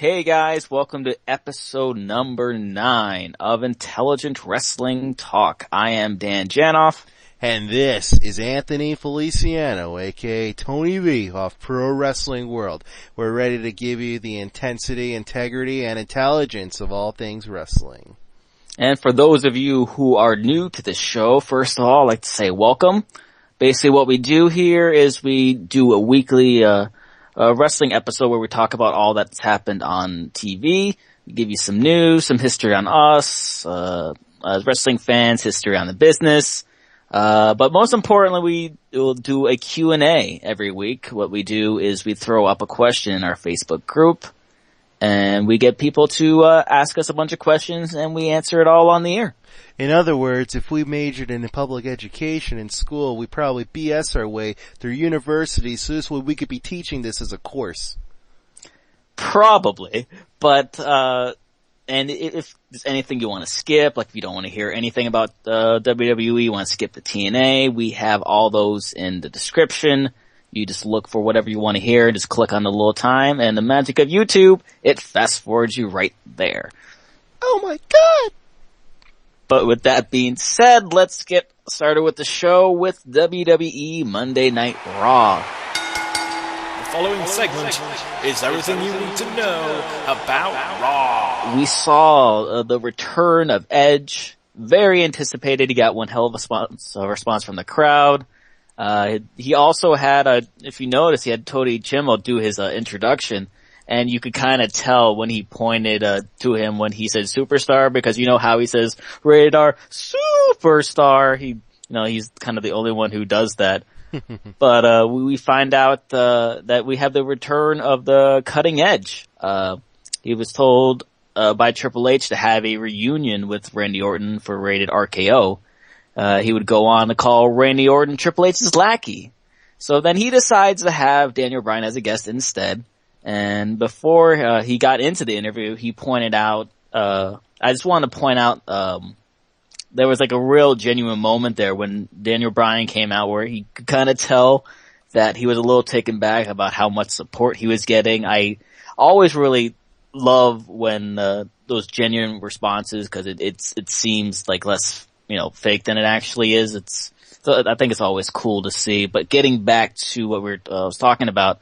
Hey guys, welcome to episode number 9 of Intelligent Wrestling Talk. I am Dan Janoff. And this is Anthony Feliciano, aka Tony V of Pro Wrestling World. We're ready to give you the intensity, integrity, and intelligence of all things wrestling. And for those of you who are new to the show, first of all, I'd like to say welcome. Basically what we do here is we do a weekly wrestling episode where we talk about all that's happened on TV. We give you some news, some history on us, as wrestling fans, history on the business. But most importantly, we will do a Q&A every week. What we do is we throw up a question in our Facebook group, and we get people to ask us a bunch of questions, and we answer it all on the air. In other words, if we majored in public education in school, we probably BS our way through university, so this way we could be teaching this as a course. Probably, but and if there's anything you want to skip, like if you don't want to hear anything about WWE, you want to skip the TNA, we have all those in the description. You just look for whatever you want to hear, just click on the little time, and the magic of YouTube, it fast forwards you right there. Oh my god! But with that being said, let's get started with the show with WWE Monday Night Raw. The following segment is everything you need to know about Raw. We saw the return of Edge. Very anticipated. He got one hell of a response from the crowd. He also had, if you notice, he had Tony Chimel do his introduction. And you could kind of tell when he pointed to him when he said superstar, because you know how he says rated R superstar. He's kind of the only one who does that. But we find out that we have the return of the Cutting Edge. He was told by Triple H to have a reunion with Randy Orton for Rated RKO. He would go on to call Randy Orton Triple H's lackey. So then he decides to have Daniel Bryan as a guest instead. And before he got into the interview, he pointed out, I just wanted to point out, there was like a real genuine moment there when Daniel Bryan came out where he could kind of tell that he was a little taken back about how much support he was getting. I always really love when those genuine responses, because it seems like less, fake than it actually is. I think it's always cool to see. But getting back to what we was talking about,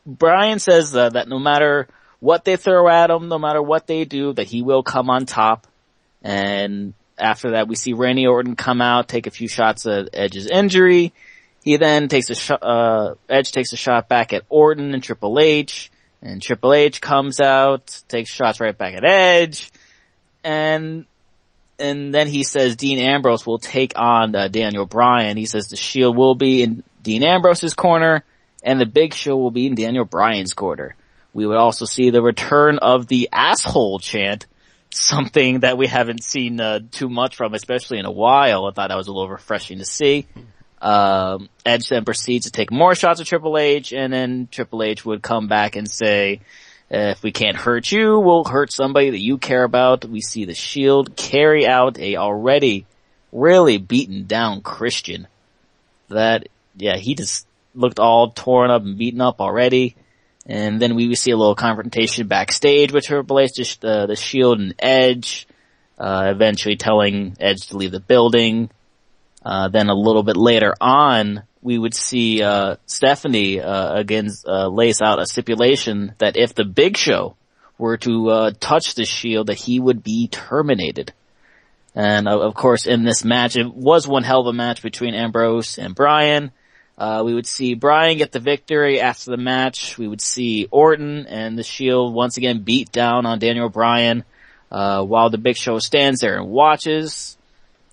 Bryan says that no matter what they throw at him, no matter what they do, that he will come on top. And after that, we see Randy Orton come out, take a few shots at Edge's injury. He then takes Edge takes a shot back at Orton and Triple H. And Triple H comes out, takes shots right back at Edge. And then he says Dean Ambrose will take on Daniel Bryan. He says the Shield will be in Dean Ambrose's corner, and the Big Show will be in Daniel Bryan's corner. We would also see the return of the asshole chant, something that we haven't seen too much from, especially in a while. I thought that was a little refreshing to see. Edge then proceeds to take more shots at Triple H, and then Triple H would come back and say, if we can't hurt you, we'll hurt somebody that you care about. We see the Shield carry out a already really beaten down Christian. He just looked all torn up and beaten up already. And then we see a little confrontation backstage with Triple H, the Shield and Edge, eventually telling Edge to leave the building. Then a little bit later on, we would see Stephanie again lays out a stipulation that if the Big Show were to touch the Shield, that he would be terminated. And of course, in this match, it was one hell of a match between Ambrose and Bryan. We would see Bryan get the victory after the match. We would see Orton and the Shield once again beat down on Daniel Bryan, while the Big Show stands there and watches.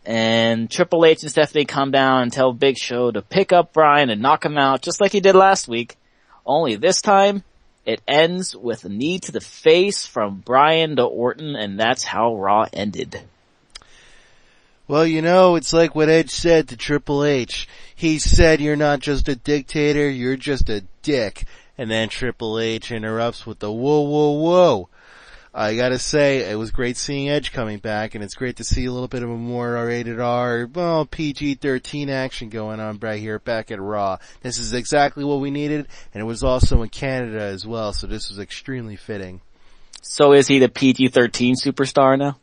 And Triple H and Stephanie come down and tell Big Show to pick up Bryan and knock him out, just like he did last week. Only this time, it ends with a knee to the face from Bryan to Orton, and that's how Raw ended. Well, it's like what Edge said to Triple H. He said, you're not just a dictator, you're just a dick. And then Triple H interrupts with the whoa, whoa, whoa. I gotta say, it was great seeing Edge coming back, and it's great to see a little bit of a more rated R, well, PG-13 action going on right here back at Raw. This is exactly what we needed, and it was also in Canada as well, so this was extremely fitting. So is he the PG-13 superstar now?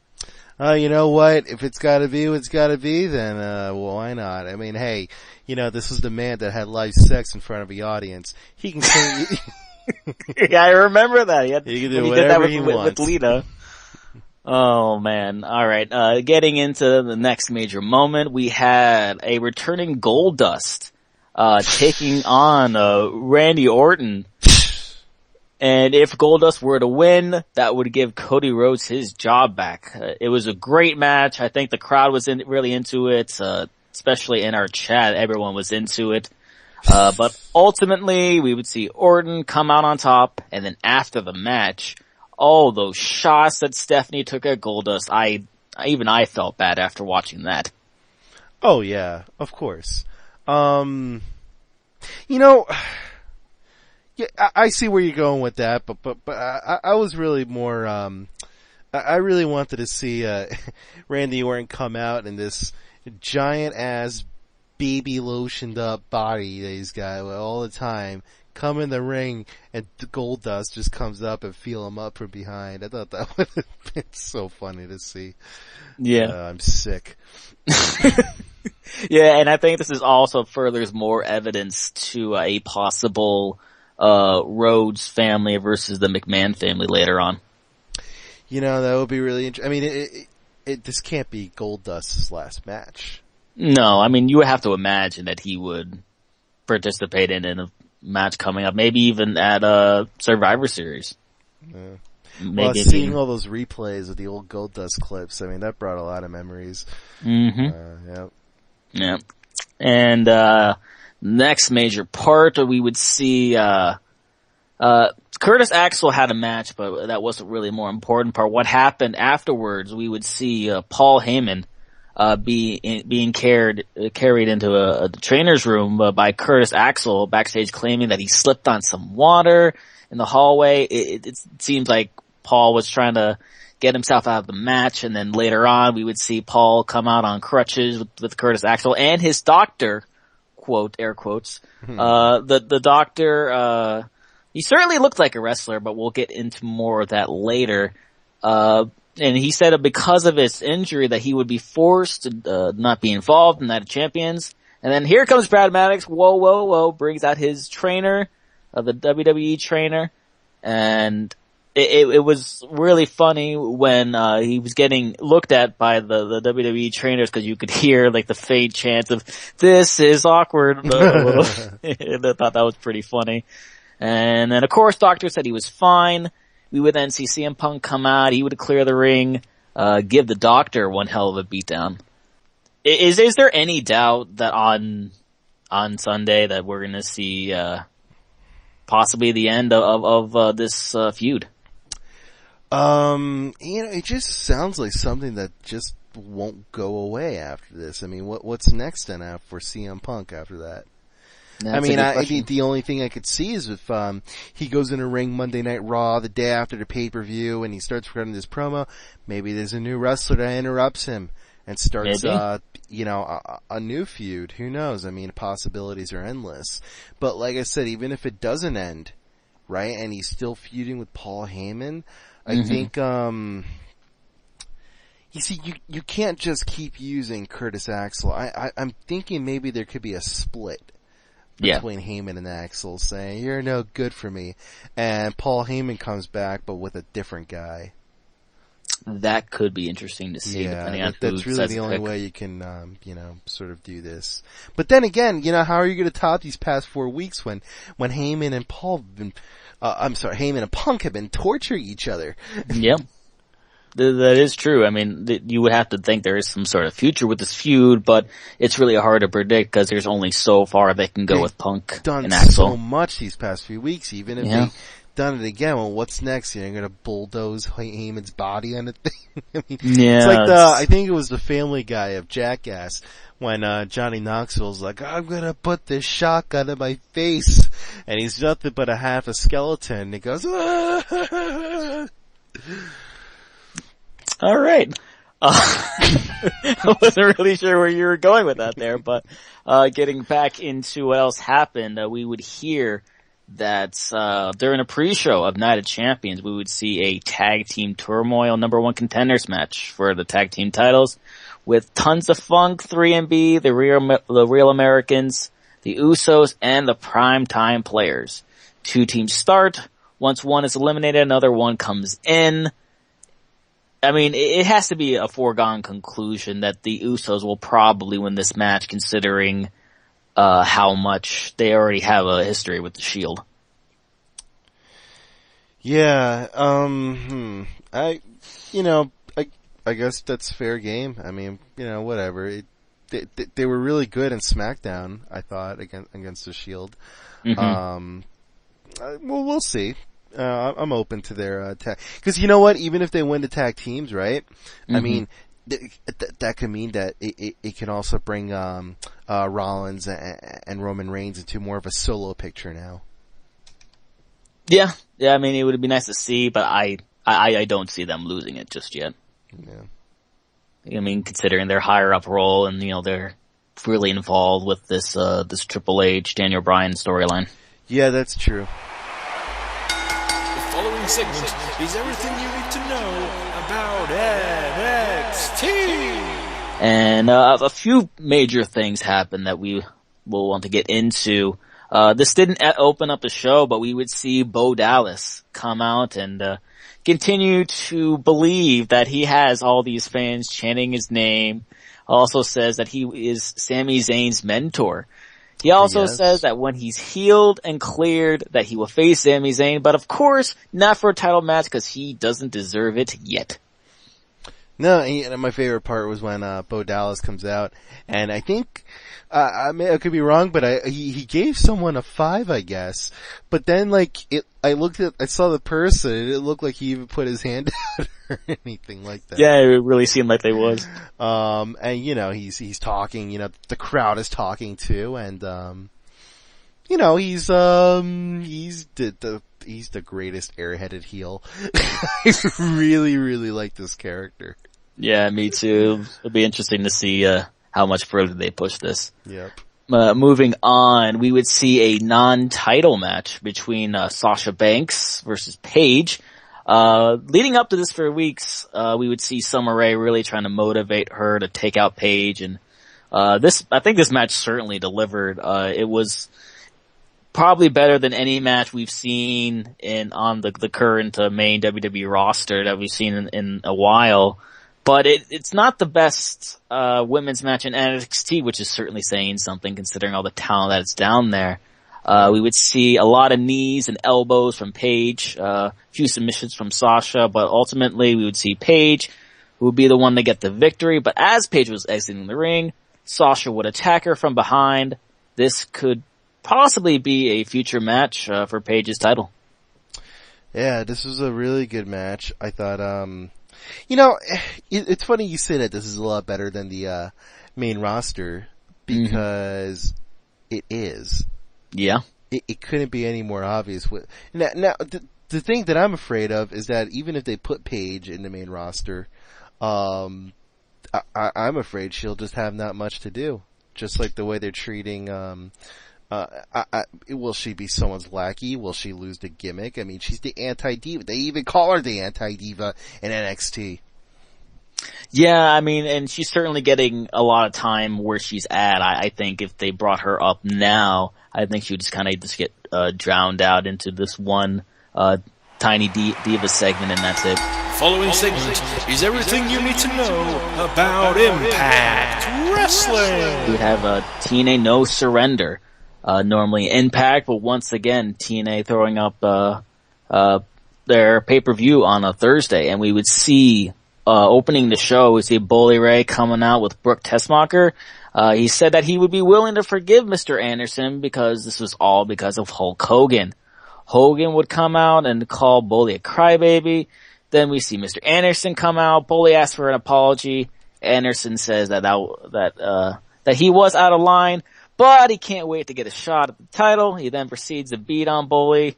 You know what? If it's gotta be what it's gotta be, then, well, why not? I mean, hey, this was the man that had live sex in front of the audience. He can say, yeah, I remember that. He can do did that whatever with Lita. Oh man. Alright, getting into the next major moment, we had a returning Goldust, taking on, Randy Orton. And if Goldust were to win, that would give Cody Rhodes his job back. It was a great match. I think the crowd was really into it, especially in our chat. Everyone was into it. But ultimately, we would see Orton come out on top, and then after the match, all those shots that Stephanie took at Goldust, even I felt bad after watching that. Oh yeah, of course. Yeah, I see where you're going with that, but I was really more, I really wanted to see, Randy Orton come out in this giant ass baby lotioned up body that he's got all the time, come in the ring, and the Goldust just comes up and feel him up from behind. I thought that would have been so funny to see. Yeah. I'm sick. Yeah, and I think this is also furthers more evidence to a possible Rhodes family versus the McMahon family later on. That would be really interesting. I mean, this can't be Goldust's last match. No, I mean, you would have to imagine that he would participate in a match coming up, maybe even at Survivor Series. Well, seeing all those replays of the old Goldust clips, I mean, that brought a lot of memories. Mm-hmm. Yeah. And next major part, we would see Curtis Axel had a match, but that wasn't really more important part. What happened afterwards, we would see Paul Heyman being carried into a trainer's room by Curtis Axel backstage, claiming that he slipped on some water in the hallway. It seems like Paul was trying to get himself out of the match, and then later on we would see Paul come out on crutches with Curtis Axel and his doctor, quote, air quotes. The doctor, he certainly looked like a wrestler, but we'll get into more of that later. And he said that because of his injury that he would be forced to not be involved in Night of Champions. And then here comes Brad Maddox, whoa, brings out his trainer, the WWE trainer. And it was really funny when he was getting looked at by the WWE trainers, because you could hear like the faint chants of, "This is awkward." I thought that was pretty funny. And then of course Doctor said he was fine. We would then see CM Punk come out. He would clear the ring, give the Doctor one hell of a beatdown. Is there any doubt that on Sunday that we're going to see possibly the end of this feud? It just sounds like something that just won't go away after this. I mean, what's next then for CM Punk after that? I think the only thing I could see is if he goes in a ring Monday Night Raw the day after the pay-per-view and he starts running this promo, maybe there's a new wrestler that interrupts him and starts a new feud. Who knows? I mean, possibilities are endless. But like I said, even if it doesn't end, right, and he's still feuding with Paul Heyman, I think you see, you can't just keep using Curtis Axel. I'm thinking maybe there could be a split between Heyman and Axel, saying, "You're no good for me," and Paul Heyman comes back, but with a different guy. That could be interesting to see. Depending on that's really the only way you can, sort of do this. But then again, how are you going to top these past 4 weeks when Heyman and Heyman and Punk have been torturing each other? Yeah. That is true. I mean, you would have to think there is some sort of future with this feud, but it's really hard to predict because there's only so far they can go with Punk and Axel. So much these past few weeks, even if they've done it again. Well, what's next? You're going to bulldoze Heyman's body on a thing? I mean, it's like I think it was the Family Guy of Jackass when Johnny Knoxville's like, "I'm going to put this shotgun in my face," and he's nothing but a half a skeleton, and he goes, "Ah!" All right. I wasn't really sure where you were going with that there, but getting back into what else happened, we would hear that during a pre-show of Night of Champions, we would see a tag team turmoil #1 contenders match for the tag team titles with Tons of Funk, 3MB, the Real Americans, the Usos, and the Primetime Players. 2 teams start. Once one is eliminated, another one comes in. I mean, it has to be a foregone conclusion that the Usos will probably win this match, considering how much they already have a history with the Shield. Yeah, I guess that's fair game. I mean, whatever. They were really good in SmackDown, I thought, against the Shield. Mm-hmm. Well, we'll see. I'm open to their tag, because you know what? Even if they win the tag teams, right? Mm-hmm. I mean, that could mean that it can also bring Rollins and Roman Reigns into more of a solo picture now. Yeah. I mean, it would be nice to see, but I don't see them losing it just yet. Yeah. I mean, considering their higher up role and they're really involved with this Triple H Daniel Bryan storyline. Yeah, that's true. The following segment is everything you need to know about NXT. And a few major things happened that we will want to get into. This didn't open up the show, but we would see Bo Dallas come out and continue to believe that he has all these fans chanting his name. Also says that he is Sami Zayn's mentor. He also says that when he's healed and cleared that he will face Sami Zayn, but of course not for a title match because he doesn't deserve it yet. No, and my favorite part was when Bo Dallas comes out, and I think I could be wrong, but he gave someone a 5, I guess. But then I saw the person, and it looked like he even put his hand out or anything like that. Yeah, it really seemed like they was. And he's talking, the crowd is talking too, and he's the greatest airheaded heel. I really, really like this character. Yeah, me too. It'll be interesting to see how much further they push this. Yep. Moving on, we would see a non-title match between Sasha Banks versus Paige. Leading up to this for weeks, we would see Summer Rae really trying to motivate her to take out Paige, and I think this match certainly delivered. It was probably better than any match we've seen on the current main WWE roster that we've seen in a while. But it's not the best women's match in NXT, which is certainly saying something considering all the talent that's down there. We would see a lot of knees and elbows from Paige, a few submissions from Sasha, but ultimately we would see Paige, who would be the one to get the victory. But as Paige was exiting the ring, Sasha would attack her from behind. This could possibly be a future match for Paige's title. Yeah, this was a really good match. I thought, it's funny you say that this is a lot better than the main roster, because it is. Yeah. It couldn't be any more obvious. Now, the thing that I'm afraid of is that even if they put Paige in the main roster, I'm afraid she'll just have not much to do. Just like the way they're treating, will she be someone's lackey? Will she lose the gimmick? I mean, she's the anti-diva. They even call her the anti-diva in NXT. Yeah, I mean, and she's certainly getting a lot of time where she's at. I think if they brought her up now, I think she would just kind of get drowned out into this one tiny diva segment, and that's it. Following segment is everything you need to know about Impact Wrestling. We have TNA No Surrender. Normally Impact, but once again, TNA throwing up their pay-per-view on a Thursday, and we would see opening the show, we see Bully Ray coming out with Brooke Tessmacher. He said that he would be willing to forgive Mr. Anderson because this was all because of Hulk Hogan. Hogan would come out and call Bully a crybaby. Then we see Mr. Anderson come out. Bully asks for an apology. Anderson says that he was out of line, but he can't wait to get a shot at the title. He then proceeds to beat on Bully.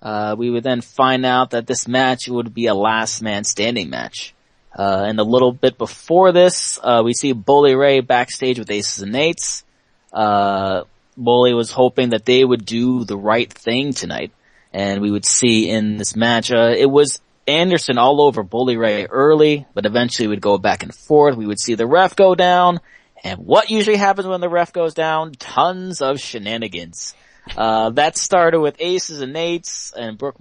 We would then find out that this match would be a last man standing match. And a little bit before this, we see Bully Ray backstage with Aces and Eights. Bully was hoping that they would do the right thing tonight. And we would see in this match, it was Anderson all over Bully Ray early, but eventually would go back and forth. We would see the ref go down. And what usually happens when the ref goes down? Tons of shenanigans. That started with Aces and Eights and Brooke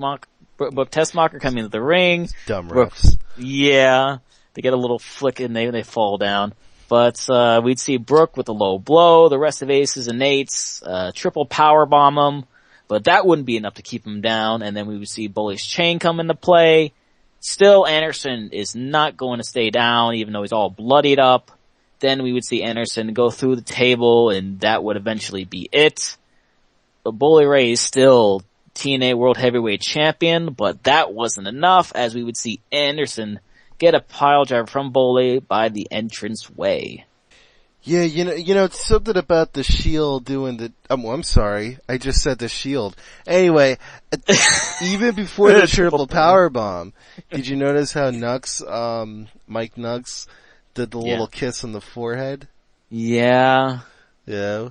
Tessmacher coming into the ring. Dumb refs. Yeah. They get a little flick and they fall down. But, we'd see Brooke with a low blow, the rest of Aces and Eights, triple power bomb him. But that wouldn't be enough to keep him down. And then we would see Bully's chain come into play. Still, Anderson is not going to stay down, even though he's all bloodied up. Then we would see Anderson go through the table, and that would eventually be it. But Bully Ray is still TNA World Heavyweight Champion, but that wasn't enough, as we would see Anderson get a pile driver from Bully by the entrance way. Yeah, you know, it's something about the Shield doing the, I'm sorry, I just said the Shield. Anyway, even before the triple power bomb, did you notice how Mike Nux did the little kiss on the forehead? Yeah. Yeah.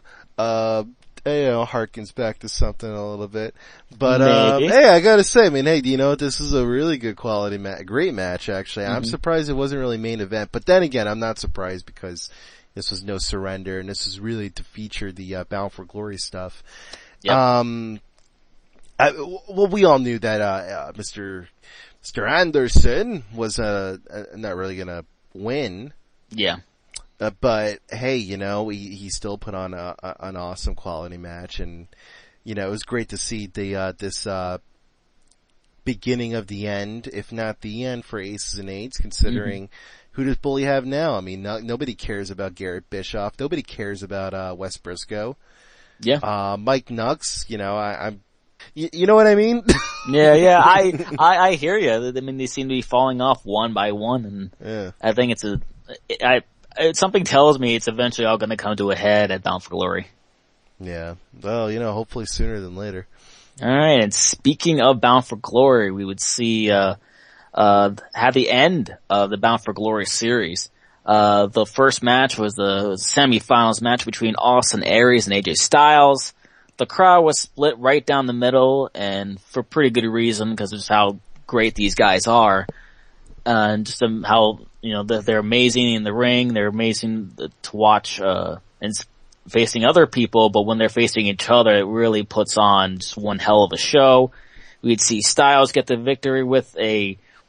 Harkens back to something a little bit. But, Maybe. hey, I gotta say, I mean, hey, do you know what? This is a really good quality great match, actually. I'm surprised it wasn't really main event, but then again, I'm not surprised because this was No Surrender, and this is really to feature the, Bound for Glory stuff. Yep. Well, we all knew that, Mr. Anderson was, not really gonna win. Yeah. But hey, you know, he still put on an awesome quality match, and you know, it was great to see this beginning of the end, if not the end, for Aces and Eights, considering who does Bully have now? I mean, nobody cares about Garrett Bischoff. Nobody cares about Wes Briscoe. Yeah. Mike Nux, you know, I'm you know what I mean? Yeah. I hear you. I mean, they seem to be falling off one by one, and I think something tells me it's eventually all going to come to a head at Bound for Glory. Yeah. Well, you know, hopefully sooner than later. All right. And speaking of Bound for Glory, we would see have the end of the Bound for Glory series. The first match was the semifinals match between Austin Aries and AJ Styles. The crowd was split right down the middle, and for pretty good reason, because of just how great these guys are. And just how, you know, they're amazing in the ring, they're amazing to watch, and facing other people, but when they're facing each other, it really puts on just one hell of a show. We'd see Styles get the victory with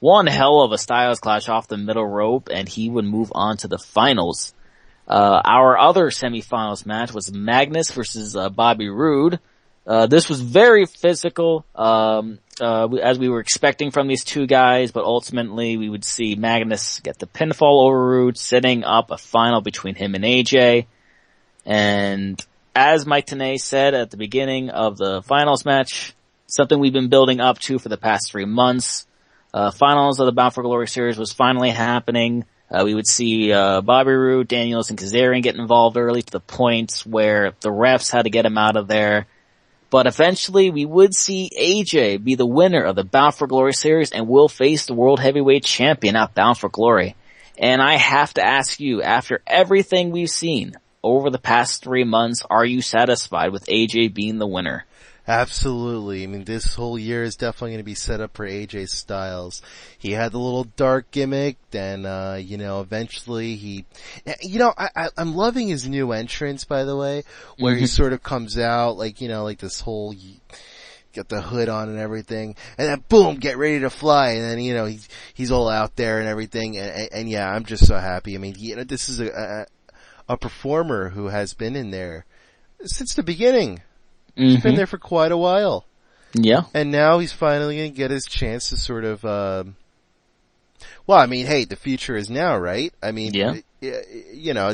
one hell of a Styles clash off the middle rope, and he would move on to the finals. Our other semifinals match was Magnus versus Bobby Roode. This was very physical, as we were expecting from these two guys, but ultimately we would see Magnus get the pinfall over Roode, setting up a final between him and AJ. And as Mike Tenay said at the beginning of the finals match, something we've been building up to for the past 3 months. Finals of the Bound for Glory series was finally happening. We would see Bobby Roode, Daniels, and Kazarian get involved early to the point where the refs had to get him out of there. But eventually we would see AJ be the winner of the Bound for Glory series and will face the World Heavyweight Champion at Bound for Glory. And I have to ask you, after everything we've seen over the past 3 months, are you satisfied with AJ being the winner? Absolutely. I mean, this whole year is definitely going to be set up for AJ Styles. He had the little dark gimmick, then, you know, eventually I'm loving his new entrance, by the way, where he sort of comes out, like, you know, like this whole, got the hood on and everything, and then boom, get ready to fly, and then, you know, he's all out there and everything, and yeah, I'm just so happy. I mean, you know, this is a performer who has been in there since the beginning. He's been there for quite a while. Yeah. And now he's finally going to get his chance to sort of, well, I mean, hey, the future is now, right? I mean, you know,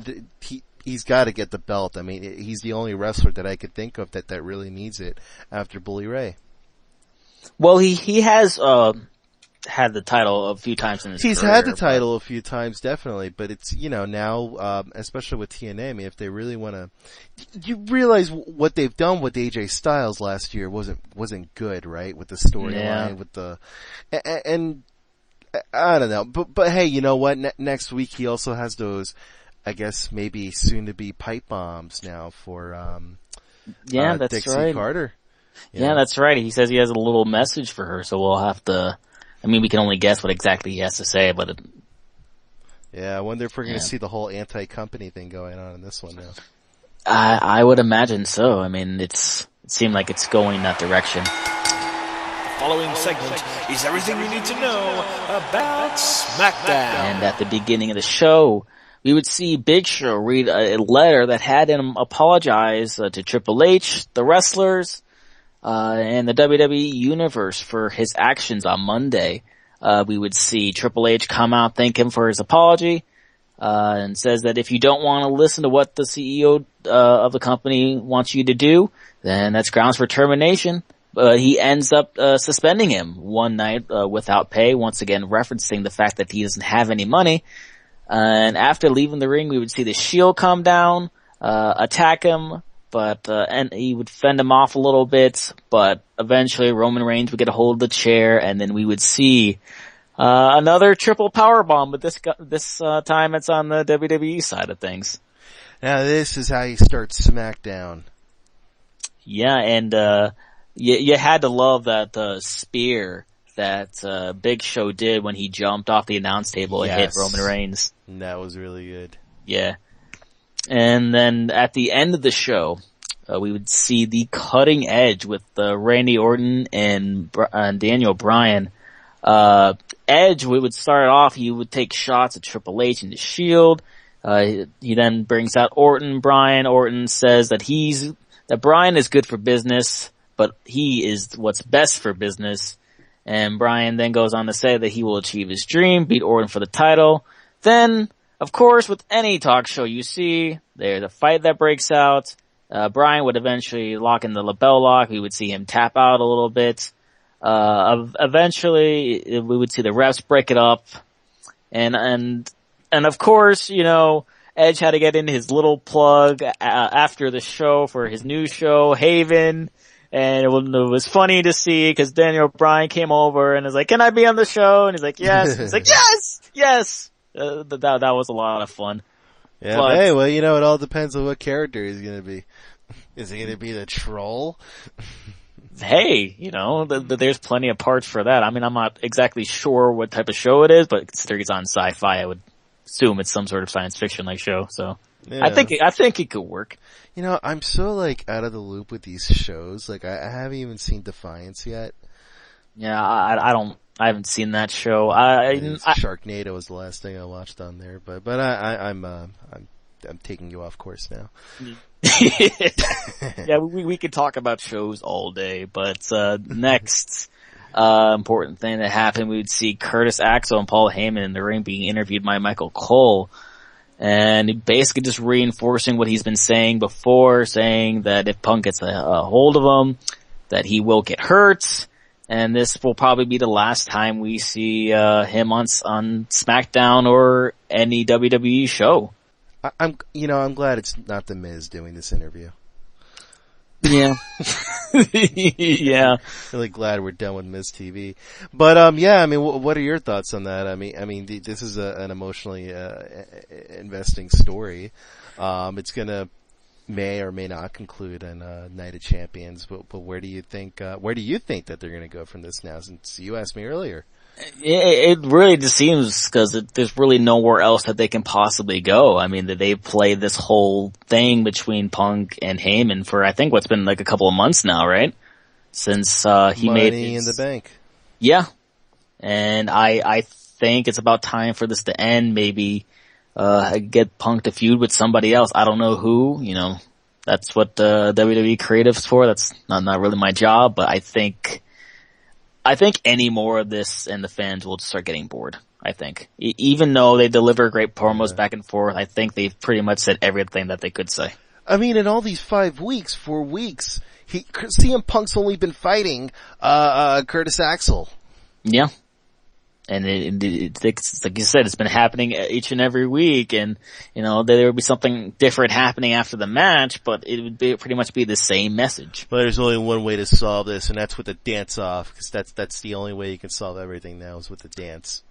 he's got to get the belt. I mean, he's the only wrestler that I could think of that really needs it after Bully Ray. Well, he has, had the title a few times in his He's career. had the title a few times, definitely, but it's, now, especially with TNA, I mean, if they really wanna, you realize what they've done with AJ Styles last year wasn't good, right? With the storyline, with the, and I don't know, but hey, you know what? Next week he also has those, I guess maybe soon to be pipe bombs now for, that's Dixie right. Carter. Yeah, that's right. He says he has a little message for her, so we'll have to, we can only guess what exactly he has to say, but I wonder if we're going to see the whole anti-company thing going on in this one now. I would imagine so. It seemed like it's going that direction. The following segment is everything you need to know about SmackDown. And at the beginning of the show, we would see Big Show read a letter that had him apologize to Triple H, the wrestlers, and the WWE Universe for his actions on Monday. We would see Triple H come out, thank him for his apology, and says that if you don't want to listen to what the CEO of the company wants you to do, then that's grounds for termination. He ends up suspending him one night without pay, once again referencing the fact that he doesn't have any money. And after leaving the ring, we would see the Shield come down, attack him, and he would fend him off a little bit, but eventually Roman Reigns would get a hold of the chair, and then we would see another triple powerbomb, but this time it's on the WWE side of things. Now this is how you start SmackDown. Yeah, and you had to love that spear that Big Show did when he jumped off the announce table and hit Roman Reigns. That was really good. Yeah. And then at the end of the show, we would see the cutting edge with Randy Orton and Daniel Bryan. Edge, we would start off, he would take shots at Triple H and the Shield. He then brings out Orton, Bryan. Orton says that that Bryan is good for business, but he is what's best for business. And Bryan then goes on to say that he will achieve his dream, beat Orton for the title. Then, of course, with any talk show you see, there's a fight that breaks out. Bryan would eventually lock in the label lock. We would see him tap out a little bit. Eventually, we would see the refs break it up. And of course, Edge had to get in his little plug after the show for his new show, Haven. And it was funny to see because Daniel Bryan came over and was like, "Can I be on the show?" And he's like, "Yes." And he's like, "Yes." That was a lot of fun. Yeah, but hey, well, it all depends on what character he's gonna be. Is he gonna be the troll? Hey, there's plenty of parts for that. I'm not exactly sure what type of show it is, but considering it's on Sci-Fi, I would assume it's some sort of science fiction like show. So yeah. I think it could work. I'm so out of the loop with these shows. I haven't even seen Defiance yet. Yeah, I haven't seen that show. Sharknado was the last thing I watched on there, but I'm taking you off course now. Yeah, we could talk about shows all day, but next important thing that happened, we would see Curtis Axel and Paul Heyman in the ring being interviewed by Michael Cole. And basically just reinforcing what he's been saying before, saying that if Punk gets a hold of him, that he will get hurt. And this will probably be the last time we see him on SmackDown or any WWE show. I'm glad it's not The Miz doing this interview. Yeah. Yeah. Really glad we're done with Miz TV. But, what are your thoughts on that? This is an emotionally, investing story. It's gonna, may or may not conclude in, Night of Champions, but where do you think that they're gonna go from this now, since you asked me earlier? It really just seems because there's really nowhere else that they can possibly go. That they've played this whole thing between Punk and Heyman for I think what's been a couple of months now, right? Since he made Money in the Bank. Yeah, and I think it's about time for this to end. Maybe get Punk to feud with somebody else. I don't know who. That's what WWE Creative's for. That's not really my job, but I think any more of this and the fans will start getting bored. I think. Even though they deliver great promos back and forth, I think they've pretty much said everything that they could say. In all these 4 weeks, CM Punk's only been fighting, Curtis Axel. Yeah. it's like you said, it's been happening each and every week, and there would be something different happening after the match, but it would pretty much be the same message. But there's only one way to solve this, and that's with the dance off, because that's the only way you can solve everything now is with the dance.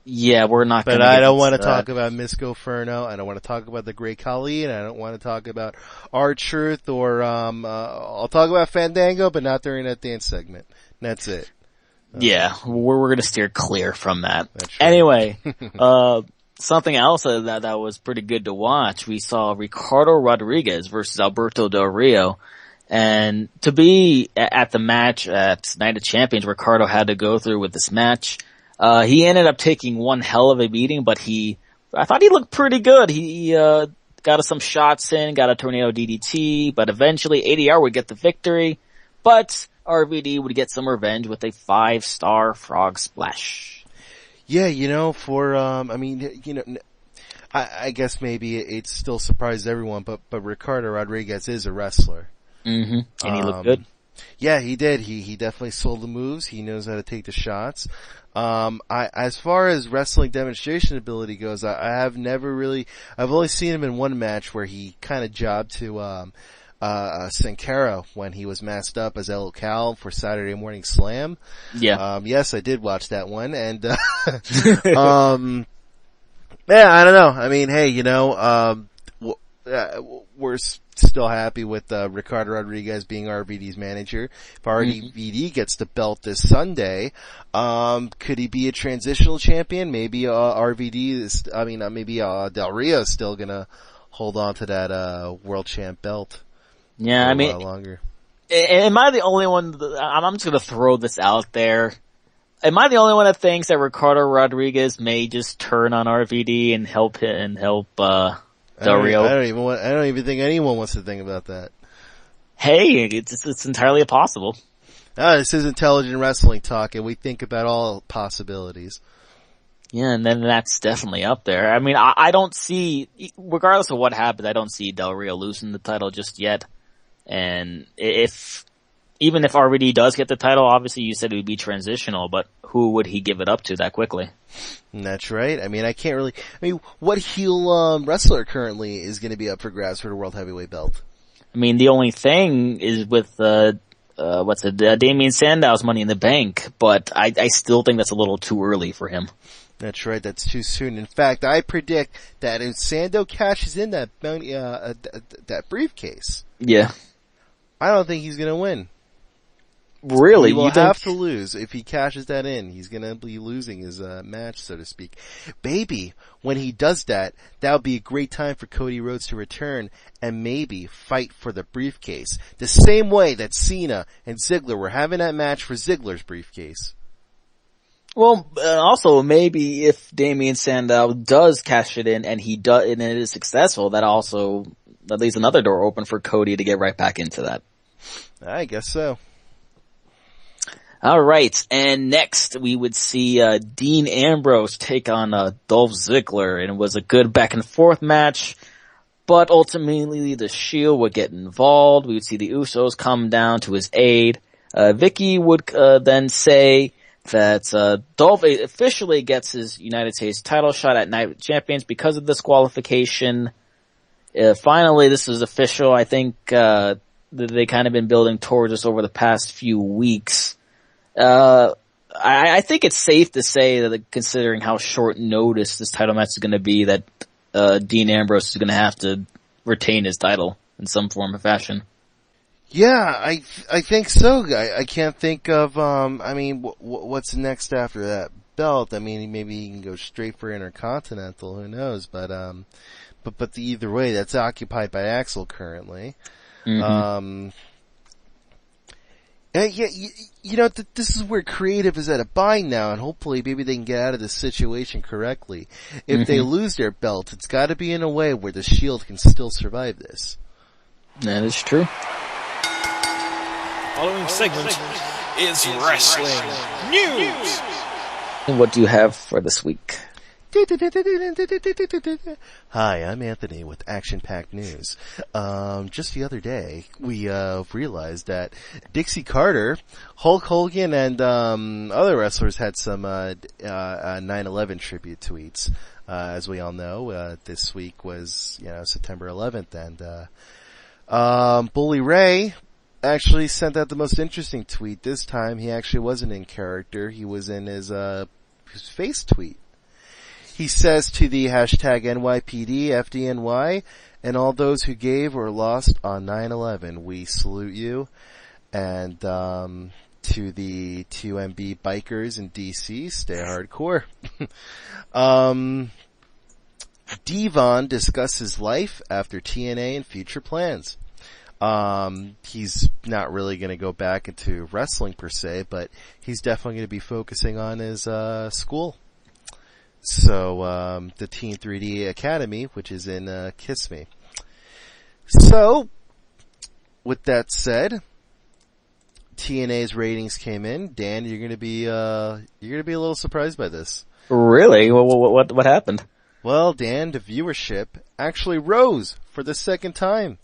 Yeah, we're not. But I don't want to talk about Misco Ferno. I don't want to talk about the Great Khali, and I don't want to talk about R-Truth or I'll talk about Fandango, but not during that dance segment. And that's it. Yeah, we're going to steer clear from that. That's right. Anyway, something else that was pretty good to watch. We saw Ricardo Rodriguez versus Alberto Del Rio. And to be at the match at Night of Champions, Ricardo had to go through with this match. He ended up taking one hell of a beating, but I thought he looked pretty good. He got some shots in, got a tornado DDT, but eventually ADR would get the victory. But RVD would get some revenge with a 5-star frog splash. Yeah, I guess maybe it still surprised everyone, but Ricardo Rodriguez is a wrestler. Mm-hmm. And he looked good. Yeah, he did. He definitely sold the moves. He knows how to take the shots. As far as wrestling demonstration ability goes, I've only seen him in one match where he kind of jobbed to, Sin Cara when he was masked up as El Cal for Saturday Morning Slam. Yeah. Yes, I did watch that one, and, yeah, I don't know. I mean, hey, we're still happy with Ricardo Rodriguez being RVD's manager. If RVD gets the belt this Sunday, could he be a transitional champion? Maybe maybe Del Rio is still gonna hold on to that world champ belt. Yeah, a while longer. Am I the only one? I'm just gonna throw this out there. Am I the only one that thinks that Ricardo Rodriguez may just turn on RVD and help Del Rio? I don't even think anyone wants to think about that. Hey, it's entirely possible. This is intelligent wrestling talk, and we think about all possibilities. Yeah, and then that's definitely up there. I mean, I don't see, regardless of what happens, I don't see Del Rio losing the title just yet. And even if RVD does get the title, obviously you said it would be transitional, but who would he give it up to that quickly? That's right. I mean, what heel wrestler currently is going to be up for grabs for the World Heavyweight Belt? I mean, the only thing is with Damien Sandow's Money in the Bank, but I still think that's a little too early for him. That's right. That's too soon. In fact, I predict that if Sandow cashes in that briefcase, yeah, I don't think he's going to win. Really? He will have to lose. If he cashes that in, he's going to be losing his match, so to speak. Baby, when he does that, that would be a great time for Cody Rhodes to return and maybe fight for the briefcase. The same way that Cena and Ziggler were having that match for Ziggler's briefcase. Well, also maybe if Damien Sandow does cash it in and and it is successful, that leaves another door open for Cody to get right back into that. I guess so. All right, and next we would see Dean Ambrose take on Dolph Ziggler, and it was a good back and forth match. But ultimately, the Shield would get involved. We would see the Usos come down to his aid. Vicky would then say that Dolph officially gets his United States title shot at Night of Champions because of disqualification. Finally, this is official. I think they kind of been building towards this over the past few weeks. I think it's safe to say that, considering how short notice this title match is going to be, that Dean Ambrose is going to have to retain his title in some form or fashion. Yeah, I think so. I can't think of, what's next after that belt? I mean, maybe he can go straight for Intercontinental, who knows, but either way, that's occupied by Axel currently. Mm-hmm. This is where creative is at a bind now, and hopefully maybe they can get out of this situation correctly. If they lose their belt, it's gotta be in a way where the Shield can still survive this. That is true. Following segment is Wrestling News. And what do you have for this week? Hi, I'm Anthony with action-packed news. Just the other day, we realized that Dixie Carter, Hulk Hogan, and other wrestlers had some 9/11 tribute tweets. As we all know, this week was September 11th, and Bully Ray actually sent out the most interesting tweet. This time, he actually wasn't in character; he was in his face tweet. He says to the hashtag NYPD, FDNY, and all those who gave or lost on 9/11, we salute you. And to the 2MB bikers in DC, stay hardcore. Devon discusses life after TNA and future plans. He's not really going to go back into wrestling per se, but he's definitely going to be focusing on his school. So, the Teen 3D Academy, which is in Kiss Me. So, with that said, TNA's ratings came in. Dan, you're gonna be a little surprised by this. Really? What happened? Well, Dan, the viewership actually rose for the second time.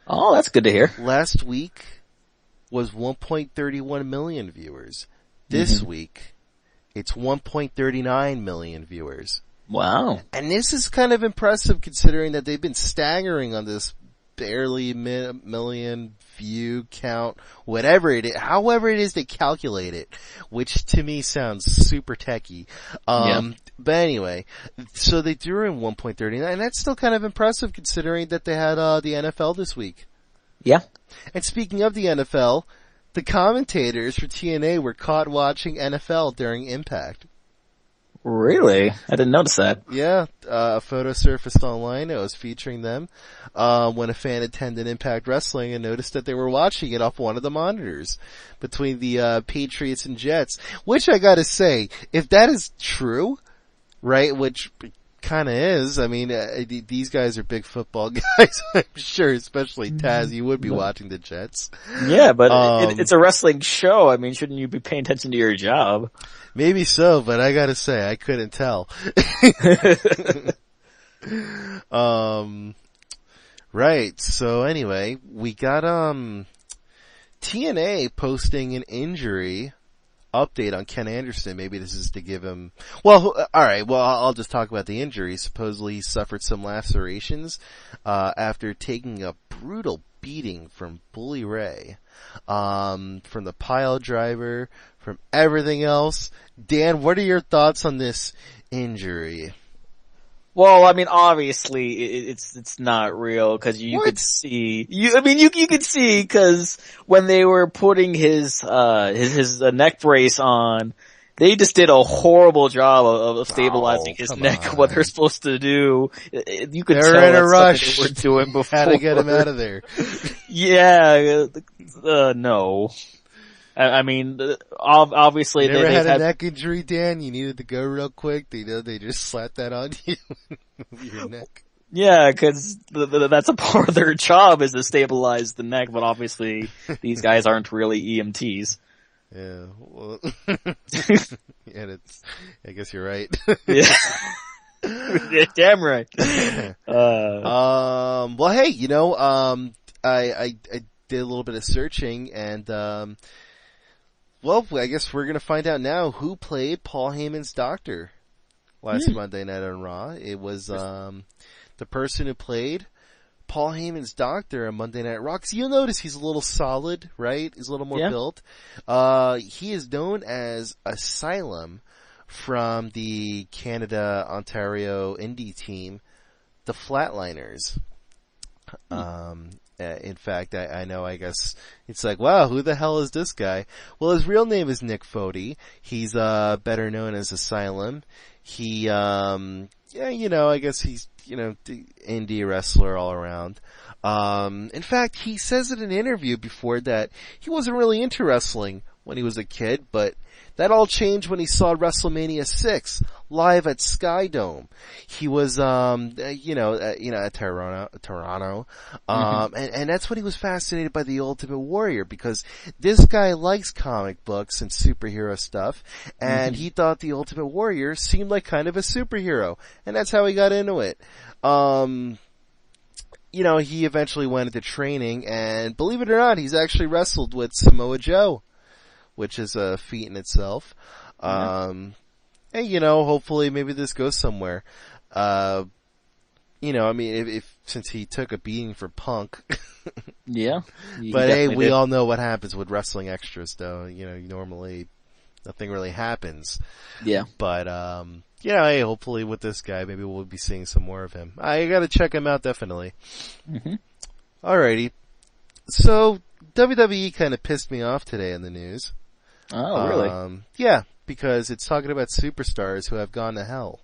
Oh, that's good to hear. Last week was 1.31 million viewers. This week, it's 1.39 million viewers. Wow. And this is kind of impressive considering that they've been staggering on this barely million view count, whatever it is, however it is they calculate it, which to me sounds super techie. But anyway, so they drew in 1.39, and that's still kind of impressive considering that they had the NFL this week. Yeah. And speaking of the NFL, the commentators for TNA were caught watching NFL during Impact. Really? I didn't notice that. Yeah, a photo surfaced online. It was featuring them when a fan attended Impact Wrestling and noticed that they were watching it off one of the monitors between the Patriots and Jets. Which I gotta say, if that is true, right, which kind of is, I mean, these guys are big football guys, I'm sure, especially Taz, you would be watching the Jets. Yeah, but it's a wrestling show. I mean, shouldn't you be paying attention to your job? Maybe so, but I gotta say, I couldn't tell. Right, so anyway, we got, TNA posting an injury update on Ken Anderson. Maybe this is to give him, alright, I'll just talk about the injury. Supposedly he suffered some lacerations, after taking a brutal beating from Bully Ray, from the pile driver, from everything else. Dan, what are your thoughts on this injury? Well, I mean, obviously, it's not real, cause you could see, you could see, cause when they were putting his neck brace on, they just did a horrible job of stabilizing his neck, what they're supposed to do. You could tell in a that's rush. something they were doing before. Had to get him out of there. Yeah, no. I mean, obviously you never they've had a had neck injury, Dan? You needed to go real quick. They just slapped that on you. Your neck. Yeah, cause that's a part of their job is to stabilize the neck, but obviously these guys aren't really EMTs. Yeah, well, yeah, I guess you're right. Yeah. Yeah, damn right. Well, hey, I did a little bit of searching and, well, I guess we're gonna find out now who played Paul Heyman's doctor last Monday night on Raw. It was, the person who played Paul Heyman's doctor on Monday Night Raw. 'Cause you'll notice he's a little solid, right? He's a little more built. He is known as Asylum from the Canada, Ontario indie team, the Flatliners. In fact, I know, I guess, it's like, wow, who the hell is this guy? Well, his real name is Nick Fody. He's, better known as Asylum. He, I guess he's, the indie wrestler all around. In fact, he says in an interview before that he wasn't really into wrestling when he was a kid, but that all changed when he saw WrestleMania 6 live at Skydome. He was, at Toronto. And that's when he was fascinated by the Ultimate Warrior, because this guy likes comic books and superhero stuff, and he thought the Ultimate Warrior seemed like kind of a superhero, and that's how he got into it. He eventually went into training, and believe it or not, he's actually wrestled with Samoa Joe, which is a feat in itself. And hopefully maybe this goes somewhere. If since he took a beating for Punk. Yeah. But hey, we all know what happens with wrestling extras, though. Normally nothing really happens. Yeah. But, hey, hopefully with this guy, maybe we'll be seeing some more of him. I gotta check him out, definitely. Alrighty. So, WWE kind of pissed me off today in the news. Oh, really? Yeah, because it's talking about superstars who have gone to hell.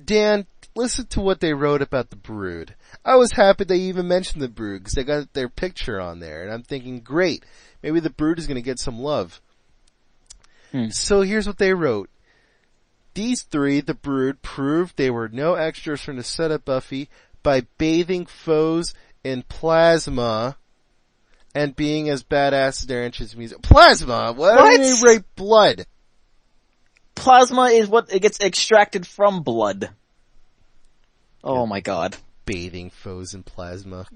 Dan, listen to what they wrote about the Brood. I was happy they even mentioned the Brood, because they got their picture on there, and I'm thinking, great, maybe the Brood is going to get some love. So here's what they wrote. These three, the Brood, proved they were no extras from the set of Buffy by bathing foes in plasma and being as badass as their entrance music. Plasma? Why do they write blood? Plasma is what it gets extracted from blood. Oh my god. Bathing foes in plasma.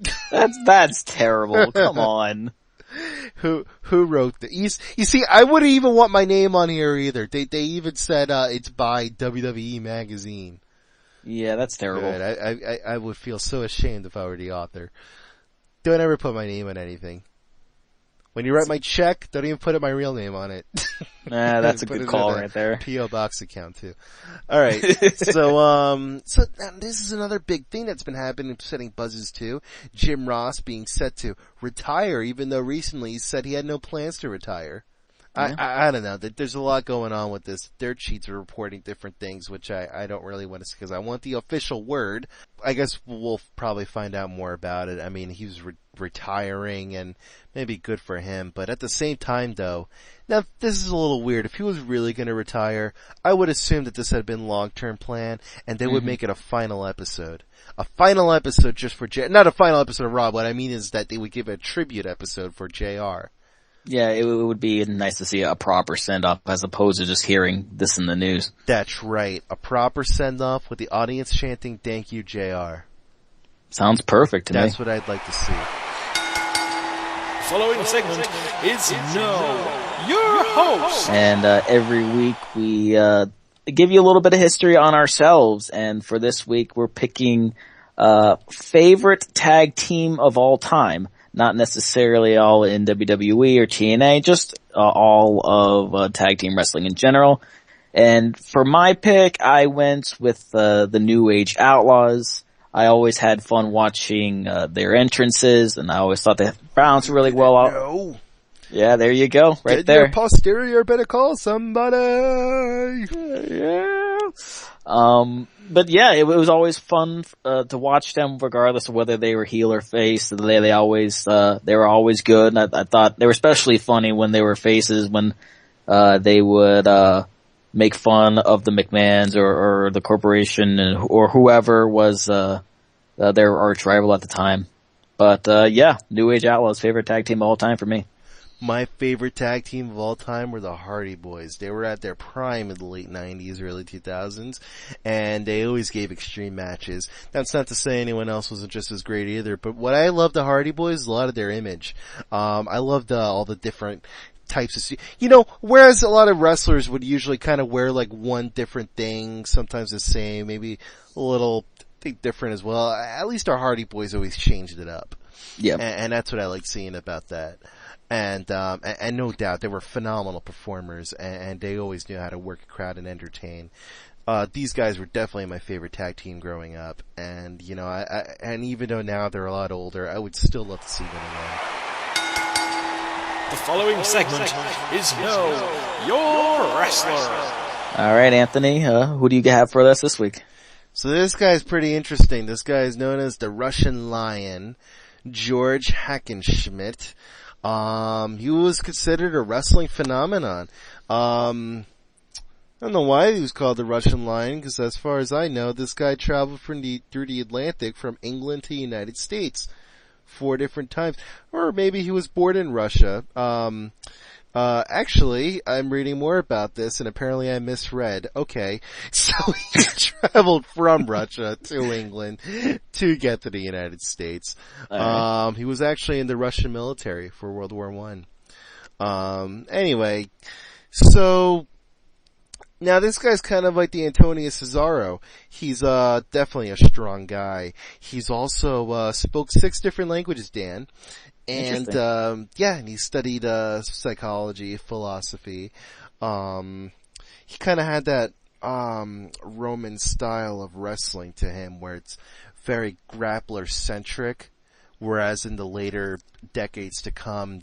That's terrible. Come on. Who wrote this? You see, I wouldn't even want my name on here either. They even said, it's by WWE Magazine. Yeah, that's terrible. Good. I would feel so ashamed if I were the author. Don't ever put my name on anything. When you write my check, don't even put my real name on it. That's a good call right there. P.O. Box account too. Alright. So this is another big thing that's been happening, setting buzzes too. Jim Ross being set to retire, even though recently he said he had no plans to retire. I don't know. There's a lot going on with this. Dirt sheets are reporting different things, which I don't really want to, because I want the official word. I guess we'll probably find out more about it. I mean, he was retiring, and maybe good for him. But at the same time, though, now this is a little weird. If he was really going to retire, I would assume that this had been long-term plan, and they would make it a final episode. A final episode just for not a final episode of Raw. What I mean is that they would give a tribute episode for JR. Yeah, it would be nice to see a proper send-off as opposed to just hearing this in the news. That's right. A proper send-off with the audience chanting, "Thank you, JR." Sounds perfect to me. That's what I'd like to see. The following segment is your host. And every week we give you a little bit of history on ourselves. And for this week, we're picking favorite tag team of all time. Not necessarily all in WWE or TNA, just all of tag team wrestling in general. And for my pick, I went with the New Age Outlaws. I always had fun watching their entrances, and I always thought they balanced really well out. No. Yeah, there you go, right there. Your posterior better call somebody. Yeah. But yeah, it was always fun to watch them, regardless of whether they were heel or face. They were always good. And I thought they were especially funny when they were faces, when they would make fun of the McMahons or the corporation or whoever was their arch rival at the time. But yeah, New Age Outlaws, favorite tag team of all time for me. My favorite tag team of all time were the Hardy Boys. They were at their prime in the late 90s, early 2000s, and they always gave extreme matches. That's not to say anyone else wasn't just as great either, but what I love the Hardy Boys is a lot of their image. I loved all the different types of, whereas a lot of wrestlers would usually kind of wear like one different thing, sometimes the same, maybe a little thing different as well. At least our Hardy Boys always changed it up. Yeah. And that's what I like seeing about that. And no doubt they were phenomenal performers, and they always knew how to work a crowd and entertain. These guys were definitely my favorite tag team growing up, and and even though now they're a lot older, I would still love to see them again. The following segment is Your Wrestler. Alright, Anthony, who do you have for us this week? So this guy's pretty interesting. This guy is known as the Russian Lion, George Hackenschmidt. He was considered a wrestling phenomenon. I don't know why he was called the Russian Lion, because as far as I know, this guy traveled through the Atlantic from England to the United States 4 different times. Or maybe he was born in Russia. Actually, I'm reading more about this, and apparently I misread. Okay, so he traveled from Russia to England to get to the United States. Right. He was actually in the Russian military for World War I. Anyway, so now this guy's kind of like the Antonio Cesaro. He's definitely a strong guy. He's also spoke 6 different languages, Dan. And and he studied psychology, philosophy. He kind of had that Roman style of wrestling to him where it's very grappler centric, whereas in the later decades to come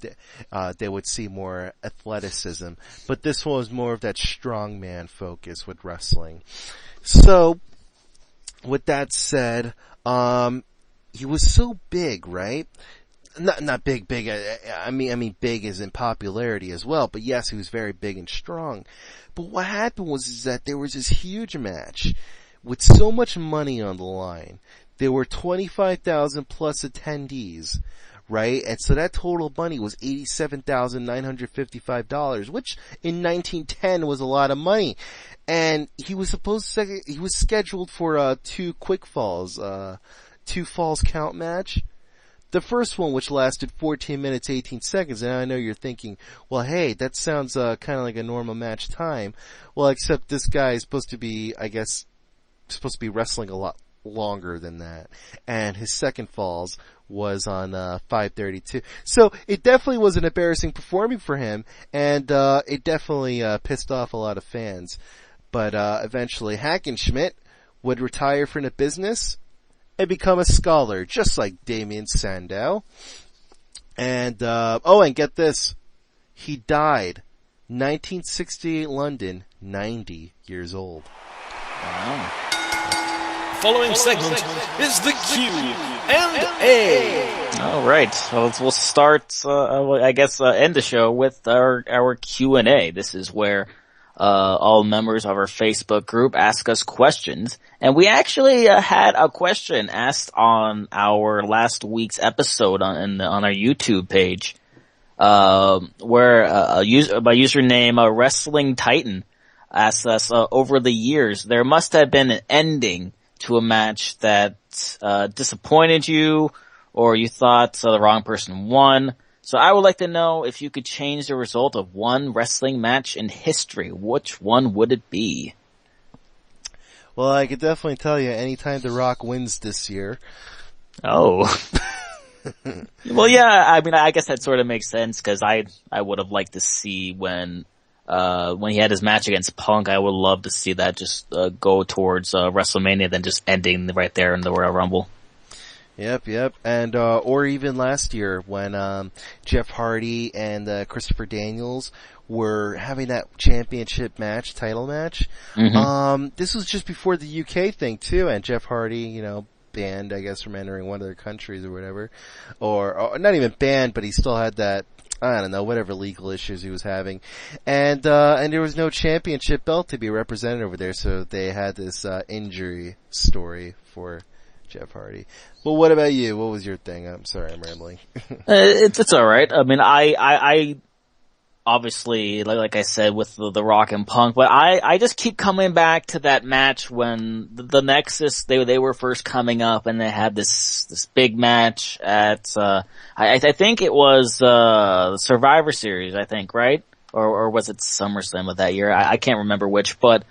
they would see more athleticism. But this one was more of that strongman focus with wrestling. So with that said, he was so big, right? Not big. I mean big as in popularity as well. But yes, he was very big and strong. But what happened was that there was this huge match with so much money on the line. There were 25,000 plus attendees, right? And so that total money was $87,955, which in 1910 was a lot of money. And he was scheduled for 2 quick falls, 2 falls count match. The first one, which lasted 14 minutes, 18 seconds, and I know you're thinking, well, hey, that sounds kind of like a normal match time. Well, except this guy is supposed to be wrestling a lot longer than that. And his second falls was on 5:32. So it definitely was an embarrassing performing for him, and it definitely pissed off a lot of fans. But eventually Hackenschmidt would retire from the business and become a scholar, just like Damien Sandow. And, and get this. He died 1968 London, 90 years old. Wow. Following segment is the Q&A. All right. So we'll start, end the show with our Q&A. This is where all members of our Facebook group ask us questions. And we actually had a question asked on our last week's episode on our YouTube page, where by username Wrestling Titan asked us, over the years, there must have been an ending to a match that disappointed you, or you thought the wrong person won. So I would like to know if you could change the result of one wrestling match in history, which one would it be? Well, I could definitely tell you anytime The Rock wins this year. Oh. Well, yeah, I mean, I guess that sort of makes sense, because I would have liked to see when he had his match against Punk, I would love to see that just go towards WrestleMania than just ending right there in the Royal Rumble. Yep. And, or even last year when, Jeff Hardy and, Christopher Daniels were having that championship match, title match. Mm-hmm. This was just before the UK thing too, and Jeff Hardy, banned, I guess, from entering one of their countries or whatever. Or not even banned, but he still had that, I don't know, whatever legal issues he was having. And there was no championship belt to be represented over there, so they had this, injury story for Jeff Hardy. Well, what about you? What was your thing? I'm sorry, I'm rambling. It's alright. I mean, I obviously, like I said, with the Rock and Punk, but I just keep coming back to that match when the Nexus, they were first coming up and they had this big match at, I think it was, the Survivor Series, I think, right? Or was it SummerSlam of that year? I can't remember which, but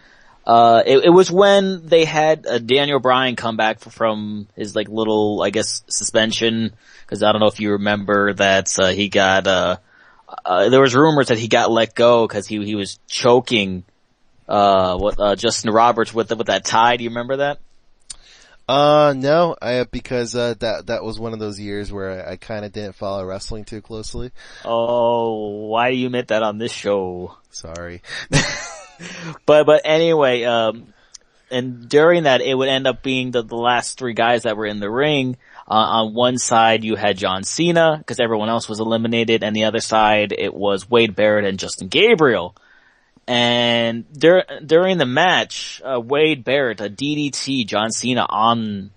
it was when they had Daniel Bryan come back from his little, I guess, suspension, cause I don't know if you remember that, he got, there was rumors that he got let go cause he was choking, Justin Roberts with that tie. Do you remember that? No, because that was one of those years where I kinda didn't follow wrestling too closely. Oh, why do you admit that on this show? Sorry. But anyway, and during that, it would end up being the last three guys that were in the ring. On one side, you had John Cena, because everyone else was eliminated, and the other side, it was Wade Barrett and Justin Gabriel. And during the match, Wade Barrett, a DDT John Cena on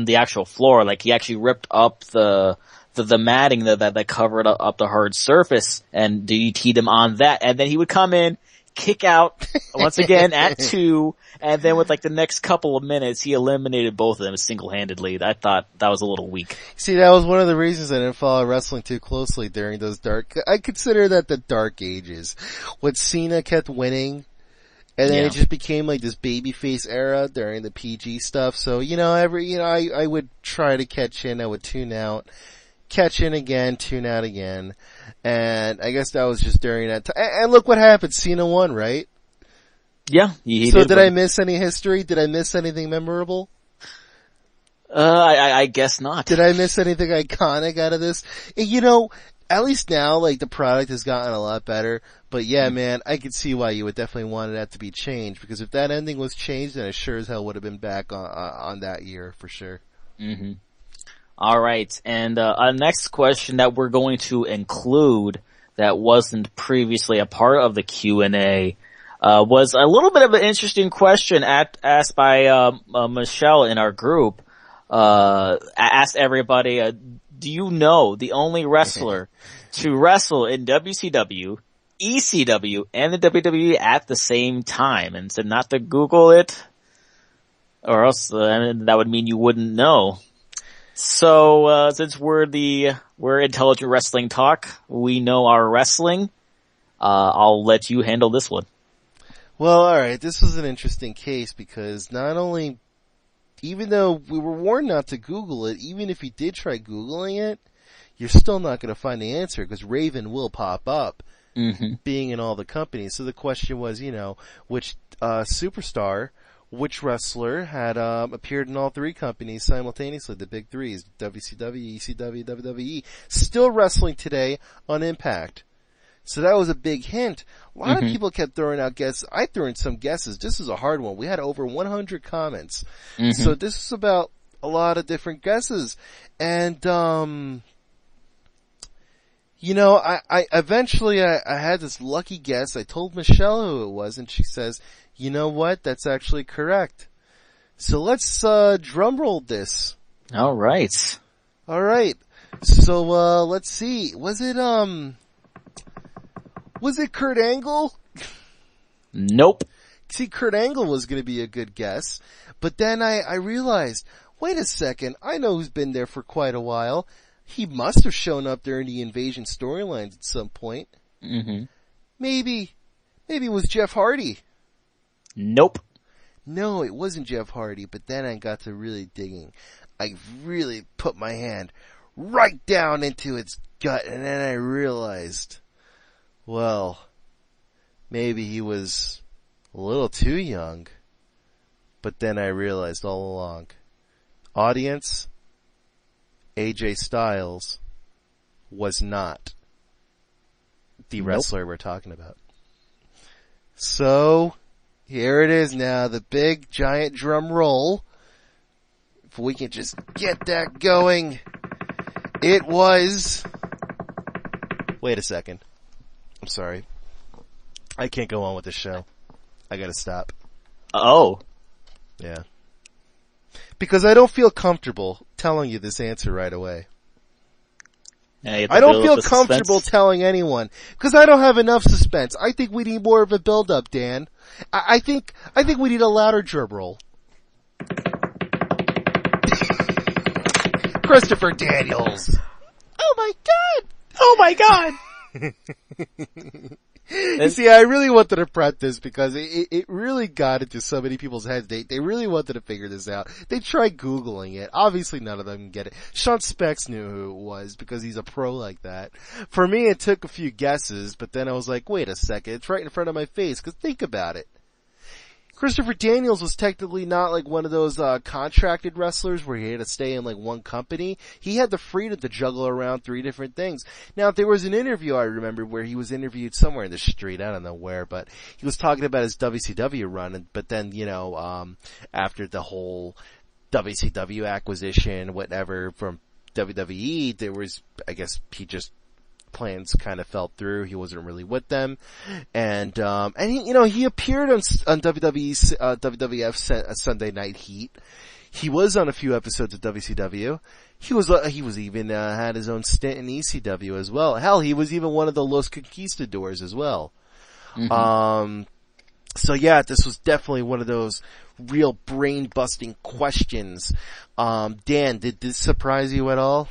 the actual floor, like he actually ripped up the matting that covered up the hard surface and DDT'd him on that, and then he would come in, kick out once again at 2, and then with like the next couple of minutes, he eliminated both of them single-handedly. I thought that was a little weak. See, that was one of the reasons I didn't follow wrestling too closely during those I consider that the dark ages. When Cena kept winning, and then it just became like this babyface era during the PG stuff. So, I would try to catch in, I would tune out, catch in again, tune out again. And I guess that was just during that time. And look what happened. Cena won, right? Yeah. So did I miss any history? Did I miss anything memorable? I guess not. Did I miss anything iconic out of this? At least now, like, the product has gotten a lot better. But yeah, man, I could see why you would definitely want that to be changed. Because if that ending was changed, then it sure as hell would have been back on that year, for sure. Mm-hmm. Alright, and our next question that we're going to include that wasn't previously a part of the Q&A was a little bit of an interesting question asked by Michelle in our group. Asked everybody, do you know the only wrestler to wrestle in WCW, ECW, and the WWE at the same time? And said not to Google it, or else that would mean you wouldn't know. So, since we're Intelligent Wrestling Talk, we know our wrestling, I'll let you handle this one. Well, alright, this was an interesting case because not only, even though we were warned not to Google it, even if you did try Googling it, you're still not going to find the answer because Raven will pop up, being in all the companies. So the question was, which superstar, which wrestler had appeared in all three companies simultaneously, the big threes, WCW, ECW, WWE, still wrestling today on Impact. So that was a big hint. A lot of people kept throwing out guesses. I threw in some guesses. This was a hard one. We had over 100 comments. So this is about a lot of different guesses. And, I eventually I had this lucky guess. I told Michelle who it was, and she says, you know what? That's actually correct. So let's drum roll this. All right. So let's see. Was it Kurt Angle? Nope. See, Kurt Angle was going to be a good guess, but then I realized, wait a second, I know who's been there for quite a while. He must have shown up during the Invasion storylines at some point. Maybe it was Jeff Hardy. Nope. No, it wasn't Jeff Hardy, but then I got to really digging. I really put my hand right down into its gut, and then I realized, well, maybe he was a little too young. But then I realized all along, audience, AJ Styles was not the wrestler we're talking about. So, here it is now, the big giant drum roll. If we can just get that going. It was... Wait a second. I'm sorry. I can't go on with the show. I gotta stop. Oh. Yeah. Because I don't feel comfortable telling you this answer right away. Yeah, I don't feel comfortable telling anyone because I don't have enough suspense. I think we need more of a build-up, Dan. I think we need a louder drum roll. Christopher Daniels. Oh my god! Oh my god! You see, I really wanted to prep this because it really got into so many people's heads. They really wanted to figure this out. They tried Googling it. Obviously none of them can get it. Shaun Spex knew who it was because he's a pro like that. For me, it took a few guesses, but then I was like, wait a second, it's right in front of my face, because think about it. Christopher Daniels was technically not like one of those contracted wrestlers where he had to stay in like one company. He had the freedom to juggle around 3 different things. Now, there was an interview I remember where he was interviewed somewhere in the street, I don't know where, but he was talking about his WCW run, but then, after the whole WCW acquisition, whatever, from WWE, there was, I guess, plans kind of fell through. He wasn't really with them. And he appeared on WWF Sunday Night Heat. He was on a few episodes of WCW. He was even, had his own stint in ECW as well. Hell, he was even one of the Los Conquistadors as well. Mm-hmm. So yeah, this was definitely one of those real brain-busting questions. Dan, did this surprise you at all?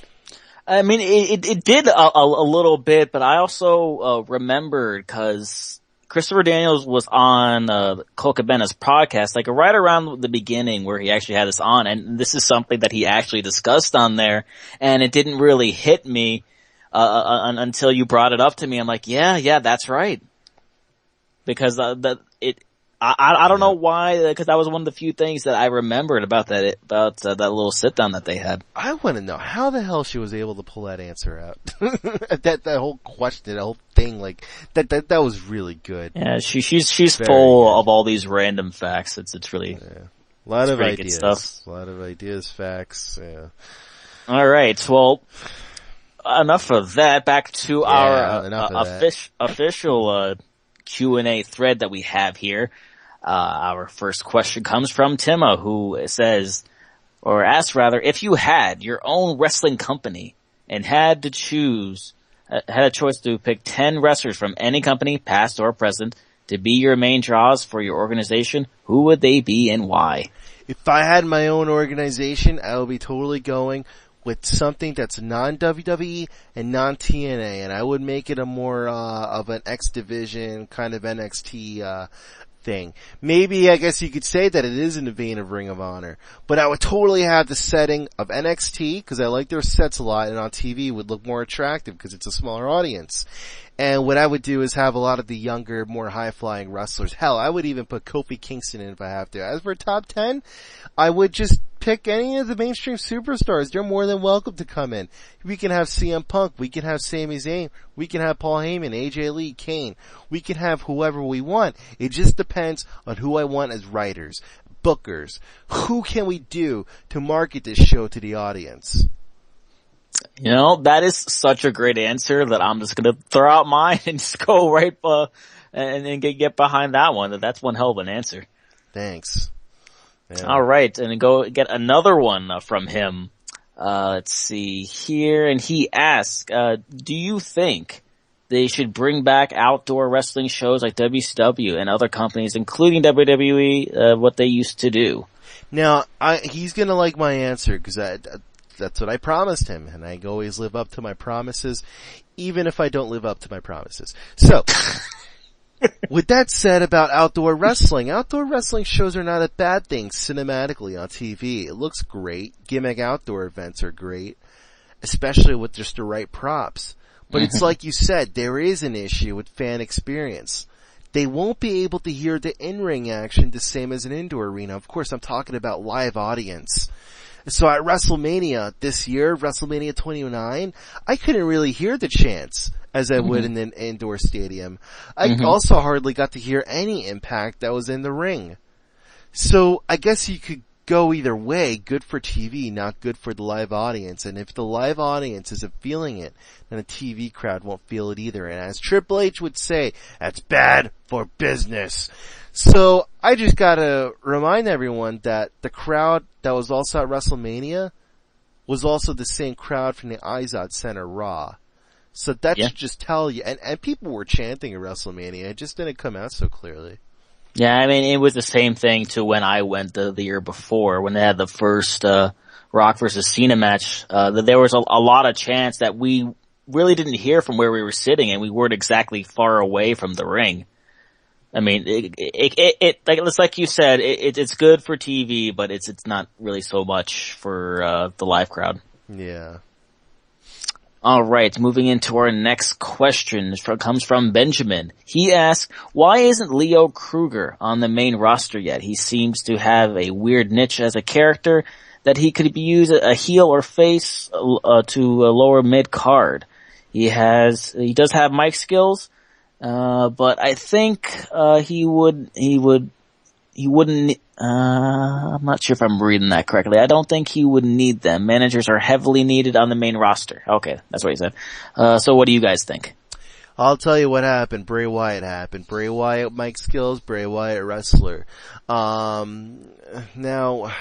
I mean, it did a little bit, but I also remembered because Christopher Daniels was on Cole Cabena's podcast, like right around the beginning where he actually had us on, and this is something that he actually discussed on there, and it didn't really hit me until you brought it up to me. I'm like, yeah, that's right, because I don't know why, because that was one of the few things that I remembered about that little sit down that they had. I want to know how the hell she was able to pull that answer out. that whole question, that whole thing, like that was really good. Yeah, she's full of all these random facts. It's really a lot of ideas, stuff. A lot of ideas, facts. Yeah. All right, well, enough of that. Back to our official Q&A thread that we have here. Our first question comes from Timma, who says, or asks rather, if you had your own wrestling company and had a choice to pick 10 wrestlers from any company, past or present, to be your main draws for your organization, who would they be and why? If I had my own organization, I would be totally going with something that's non-WWE and non-TNA, and I would make it a more of an X Division kind of NXT thing. Maybe I guess you could say that it is in the vein of Ring of Honor, but I would totally have the setting of NXT because I like their sets a lot, and on TV would look more attractive because it's a smaller audience. And what I would do is have a lot of the younger, more high-flying wrestlers. Hell, I would even put Kofi Kingston in if I have to. As for top 10, I would just pick any of the mainstream superstars. They're more than welcome to come in. We can have CM Punk. We can have Sami Zayn. We can have Paul Heyman, AJ Lee, Kane. We can have whoever we want. It just depends on who I want as writers, bookers. Who can we do to market this show to the audience? You know, that is such a great answer that I'm just gonna throw out mine and just go right, and get behind that one. That's one hell of an answer. Thanks. Yeah. All right, and go get another one from him. Let's see here, and he asks, do you think they should bring back outdoor wrestling shows like WCW and other companies, including WWE, what they used to do? Now, he's gonna like my answer, because that's what I promised him, and I always live up to my promises, even if I don't live up to my promises. So, with that said about outdoor wrestling shows are not a bad thing cinematically on TV. It looks great. Gimmick outdoor events are great, especially with just the right props. But it's like you said, there is an issue with fan experience. They won't be able to hear the in-ring action the same as an indoor arena. Of course, I'm talking about live audience. So at WrestleMania this year, WrestleMania 29, I couldn't really hear the chants as I would in an indoor stadium. I also hardly got to hear any Impact that was in the ring. So I guess you could go either way. Good for TV, not good for the live audience. And if the live audience isn't feeling it, then the TV crowd won't feel it either. And as Triple H would say, that's bad for business. So I just gotta remind everyone that the crowd that was also at WrestleMania was also the same crowd from the Izod Center Raw. So that should just tell you. And people were chanting at WrestleMania. It just didn't come out so clearly. Yeah, I mean, it was the same thing to when I went the year before, when they had the first Rock versus Cena match. There was a lot of chants that we really didn't hear from where we were sitting, and we weren't exactly far away from the ring. I mean, it's like you said, it's good for TV, but it's not really so much for the live crowd. Yeah. All right, moving into our next question comes from Benjamin. He asks, why isn't Leo Kruger on the main roster yet? He seems to have a weird niche as a character that he could be used a heel or face to a lower mid card. He does have mic skills, but I think he wouldn't. I'm not sure if I'm reading that correctly. I don't think he would need them. Managers are heavily needed on the main roster. Okay, that's what he said. So what do you guys think? I'll tell you what happened. Bray Wyatt happened. Bray Wyatt, mic skills. Bray Wyatt, wrestler. Now,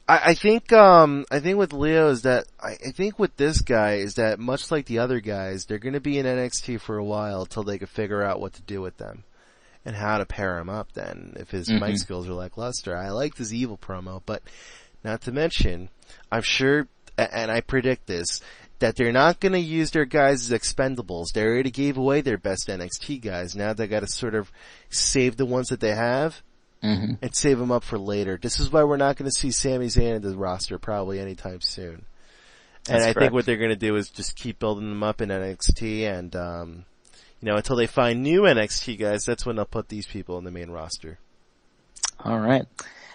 I think with Leo is that, I think with this guy is that much like the other guys, they're gonna be in NXT for a while until they can figure out what to do with them. And how to pair him up then, if his mic skills are lackluster. I like this evil promo, but not to mention, I'm sure, and I predict this, that they're not gonna use their guys as expendables. They already gave away their best NXT guys. Now they gotta sort of save the ones that they have, and save them up for later. This is why we're not gonna see Sami Zayn in the roster probably anytime soon. And I think what they're gonna do is just keep building them up in NXT and, until they find new NXT guys, that's when they'll put these people in the main roster. All right.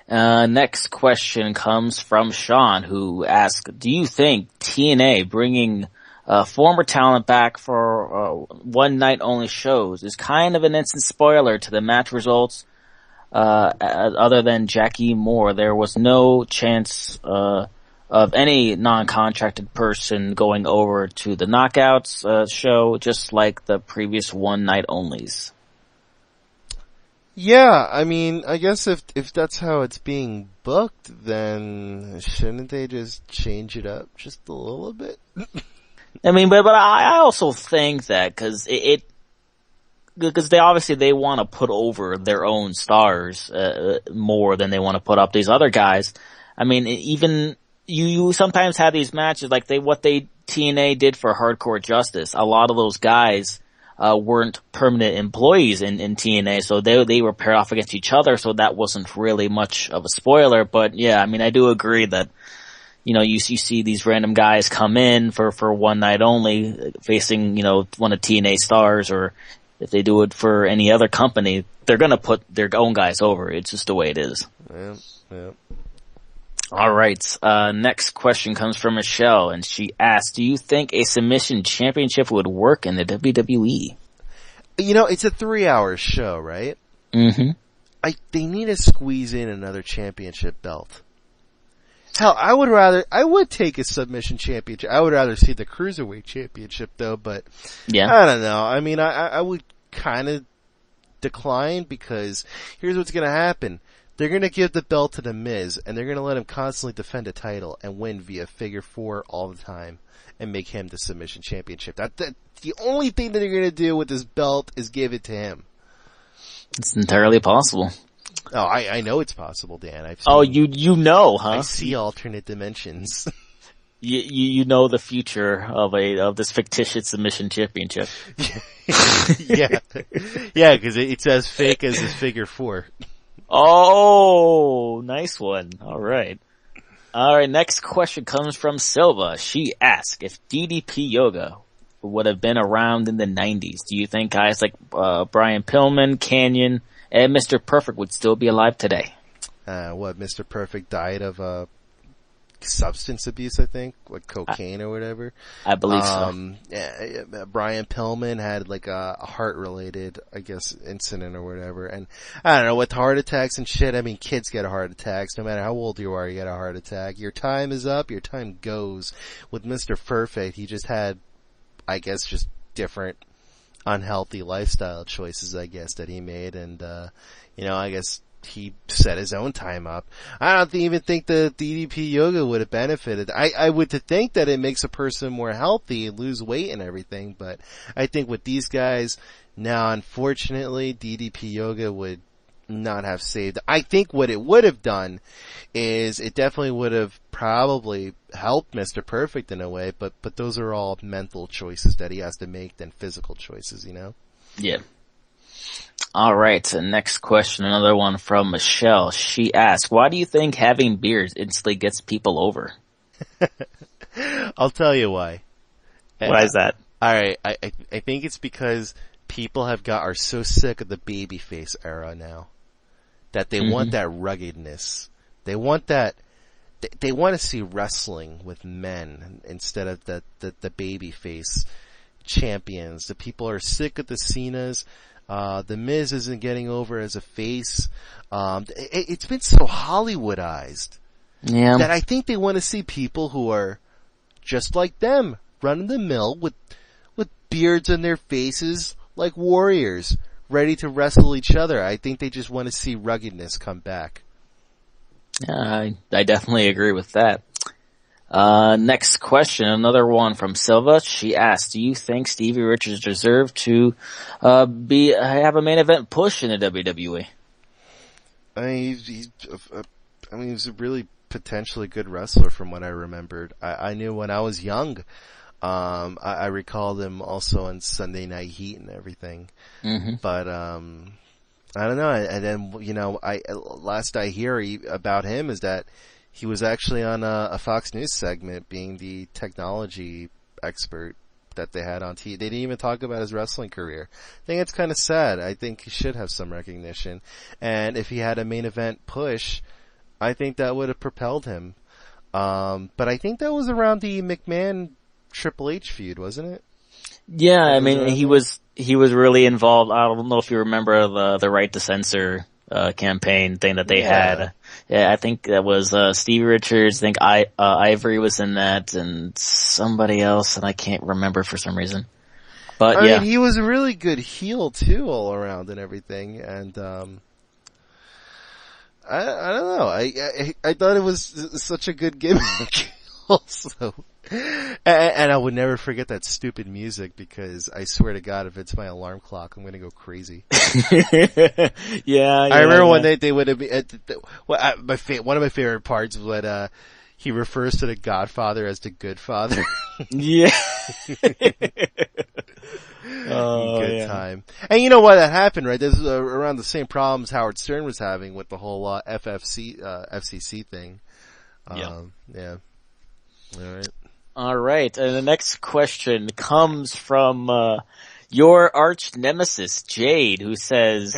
Next question comes from Shaun, who asks, do you think TNA bringing former talent back for one night only shows is kind of an instant spoiler to the match results? Other than Jackie Moore, there was no chance of any non-contracted person going over to the Knockouts show, just like the previous one night onlys. Yeah, I mean, I guess if that's how it's being booked, then shouldn't they just change it up just a little bit? I mean, but I also think that because they want to put over their own stars more than they want to put up these other guys. I mean, even you sometimes have these matches like what TNA did for Hardcore Justice. A lot of those guys weren't permanent employees in TNA, so they were paired off against each other, so that wasn't really much of a spoiler. But yeah, I mean, I do agree that you see these random guys come in for one night only facing one of TNA stars, or if they do it for any other company, they're gonna put their own guys over. It's just the way it is. Yeah. All right. Next question comes from Michelle, and she asks, do you think a submission championship would work in the WWE? It's a 3-hour show, right? Mm-hmm. They need to squeeze in another championship belt. Hell, I would take a submission championship. I would rather see the Cruiserweight championship though, but yeah. I don't know. I mean, I would kind of decline because here's what's gonna happen. They're going to give the belt to The Miz, and they're going to let him constantly defend a title and win via figure 4 all the time and make him the submission championship. That the only thing that they're going to do with this belt is give it to him. It's entirely possible. Oh, I know it's possible, Dan. You know, huh? I see alternate dimensions. You know the future of this fictitious submission championship. Yeah. Yeah, because it's as fake as this figure 4. Oh, nice one. All right. Next question comes from Silva. She asks if DDP Yoga would have been around in the 90s. Do you think guys like Brian Pillman, Canyon, and Mr. Perfect would still be alive today? Mr. Perfect died of substance abuse, I think, like cocaine or whatever. I believe so. Brian Pillman had like a heart-related, I guess, incident or whatever. And I don't know, with heart attacks and shit, I mean, kids get heart attacks. No matter how old you are, you get a heart attack. Your time is up, your time goes. With Mr. Perfect, he just had, I guess, just different unhealthy lifestyle choices, I guess, that he made. And, I guess he set his own time up. I don't even think the DDP Yoga would have benefited. I would think that it makes a person more healthy and lose weight and everything, but I think with these guys, now unfortunately, DDP Yoga would not have saved. I think what it would have done is it definitely would have probably helped Mr. Perfect in a way, but those are all mental choices that he has to make than physical choices, Yeah. All right, so next question, another one from Michelle. She asks, why do you think having beers instantly gets people over? I'll tell you why. Why is that? Alright, I think it's because people are so sick of the babyface era now. That they want that ruggedness. They want that, they want to see wrestling with men instead of the babyface champions. The people are sick of the Cenas. The Miz isn't getting over as a face. It's been so Hollywoodized. Yeah. That I think they want to see people who are just like them, run the mill with beards on their faces like warriors, ready to wrestle each other. I think they just want to see ruggedness come back. Yeah, I definitely agree with that. Next question, another one from Silva. She asked, do you think Stevie Richards deserved to have a main event push in the WWE? I mean, he's a really potentially good wrestler from what I remembered. I knew when I was young. I recalled him also on Sunday Night Heat and everything. But, I don't know. And then, last I hear about him is that he was actually on a Fox News segment being the technology expert that they had on TV. They didn't even talk about his wrestling career. I think it's kind of sad. I think he should have some recognition. And if he had a main event push, I think that would have propelled him. But I think that was around the McMahon Triple H feud, wasn't it? Yeah, I mean, he was really involved. I don't know if you remember the Right to Censor campaign thing that they had. Yeah, I think that was Stevie Richards. I think Ivory was in that, and somebody else, and I can't remember for some reason. But I mean, he was a really good heel too, all around and everything. And I don't know. I thought it was such a good gimmick. Also. And I would never forget that stupid music because I swear to God, if it's my alarm clock, I'm gonna go crazy. Yeah. I remember one day they would have been, one of my favorite parts was when, he refers to the Godfather as the Good Father. Yeah. Good time. And you know why that happened, right? This is around the same problems Howard Stern was having with the whole, FCC thing. Yeah. Alright, and the next question comes from, your arch nemesis, Jade, who says,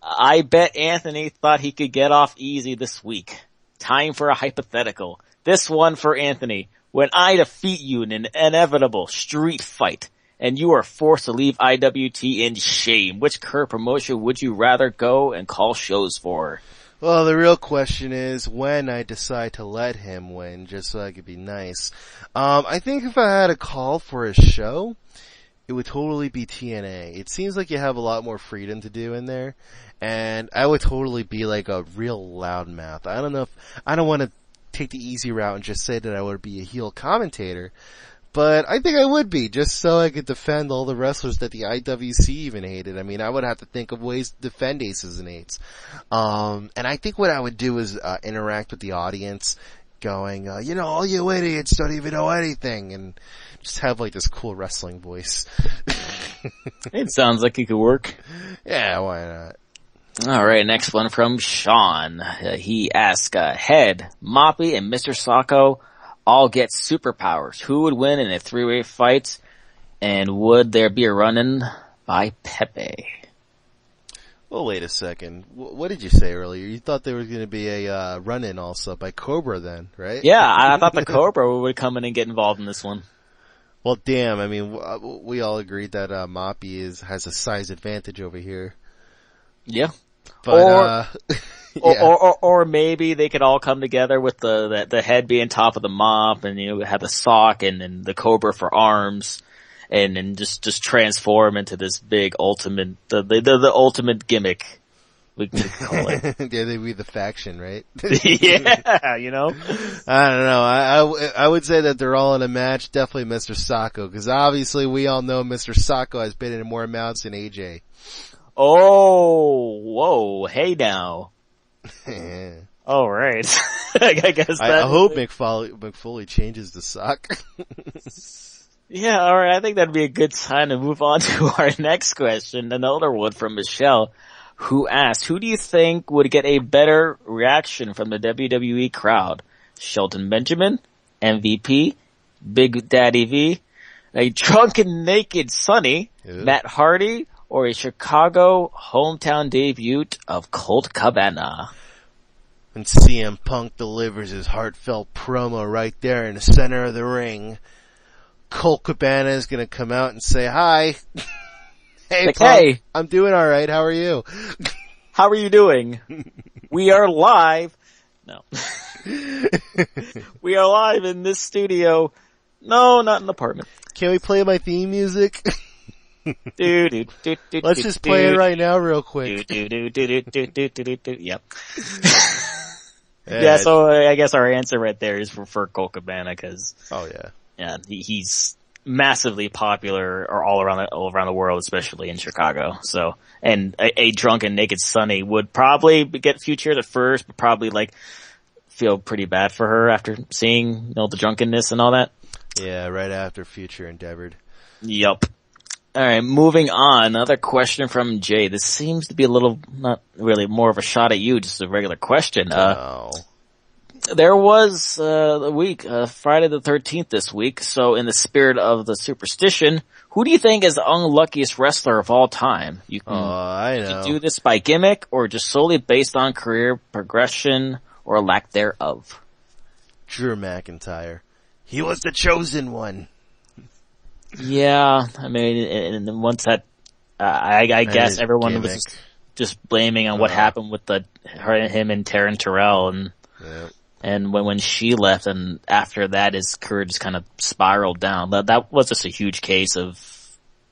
I bet Anthony thought he could get off easy this week. Time for a hypothetical. This one for Anthony. When I defeat you in an inevitable street fight, and you are forced to leave IWT in shame, which current promotion would you rather go and call shows for? Well, the real question is when I decide to let him win, just so I could be nice. I think if I had a call for a show, it would totally be TNA. It seems like you have a lot more freedom to do in there, and I would totally be like a real loudmouth. I don't want to take the easy route and just say that I would be a heel commentator, but I think I would be, just so I could defend all the wrestlers that the IWC even hated. I mean, I would have to think of ways to defend Aces and Eights. And I think what I would do is, interact with the audience, going, all you idiots don't even know anything, and just have like this cool wrestling voice. It sounds like it could work. Yeah, why not? Alright, next one from Sean. He asked, Head, Moppy, and Mr. Sacco all get superpowers. Who would win in a three-way fight? And would there be a run-in by Pepe? Well, wait a second. What did you say earlier? You thought there was going to be a run-in also by Cobra then, right? Yeah, I thought the Cobra would come in and get involved in this one. Well, damn, I mean, we all agreed that Moppy has a size advantage over here. Yeah. But, or maybe they could all come together with the head being top of the mop, and have the sock and the Cobra for arms, and just transform into this big ultimate the ultimate gimmick, we can call it. Yeah, they'd be the faction, right? Yeah, I don't know. I would say that they're all in a match. Definitely Mr. Sacco, because obviously we all know Mr. Sacco has been in more amounts than AJ. Oh, whoa, hey now. All right. I guess I hope McFoley changes the sock. Yeah, all right. I think that'd be a good time to move on to our next question. Another one from Michelle, who asked, who do you think would get a better reaction from the WWE crowd? Shelton Benjamin, MVP, Big Daddy V, A drunken naked Sonny, Ew. Matt Hardy, or a Chicago hometown debut of Colt Cabana? When CM Punk delivers his heartfelt promo right there in the center of the ring, Colt Cabana is gonna come out and say, hi. Hey, like, Punk, hey, I'm doing alright, how are you? how are you doing? We are live. No. We are live in this studio. No, not an apartment. Can we play my theme music? Let's just play it right now real quick. Yep. Yeah, so I guess our answer right there is for Colt Cabana, cause, oh yeah, he's massively popular or all around the world, especially in Chicago. So, and a drunken naked Sonny would probably get featured at first, but probably like feel pretty bad for her after seeing, the drunkenness and all that. Yeah, right after Future endeavored. Yup. Alright, moving on. Another question from Jay. This seems to be a little, not really more of a shot at you, just a regular question. There was, a week, Friday the 13th this week, so in the spirit of the superstition, who do you think is the unluckiest wrestler of all time? You can do this by gimmick, or just solely based on career progression, or lack thereof. Drew McIntyre. He was the chosen one. Yeah, I mean, and once that, I guess everyone gimmick. was just blaming on what happened with him and Taryn Terrell, and when she left, and after that his career just kind of spiraled down. That was just a huge case of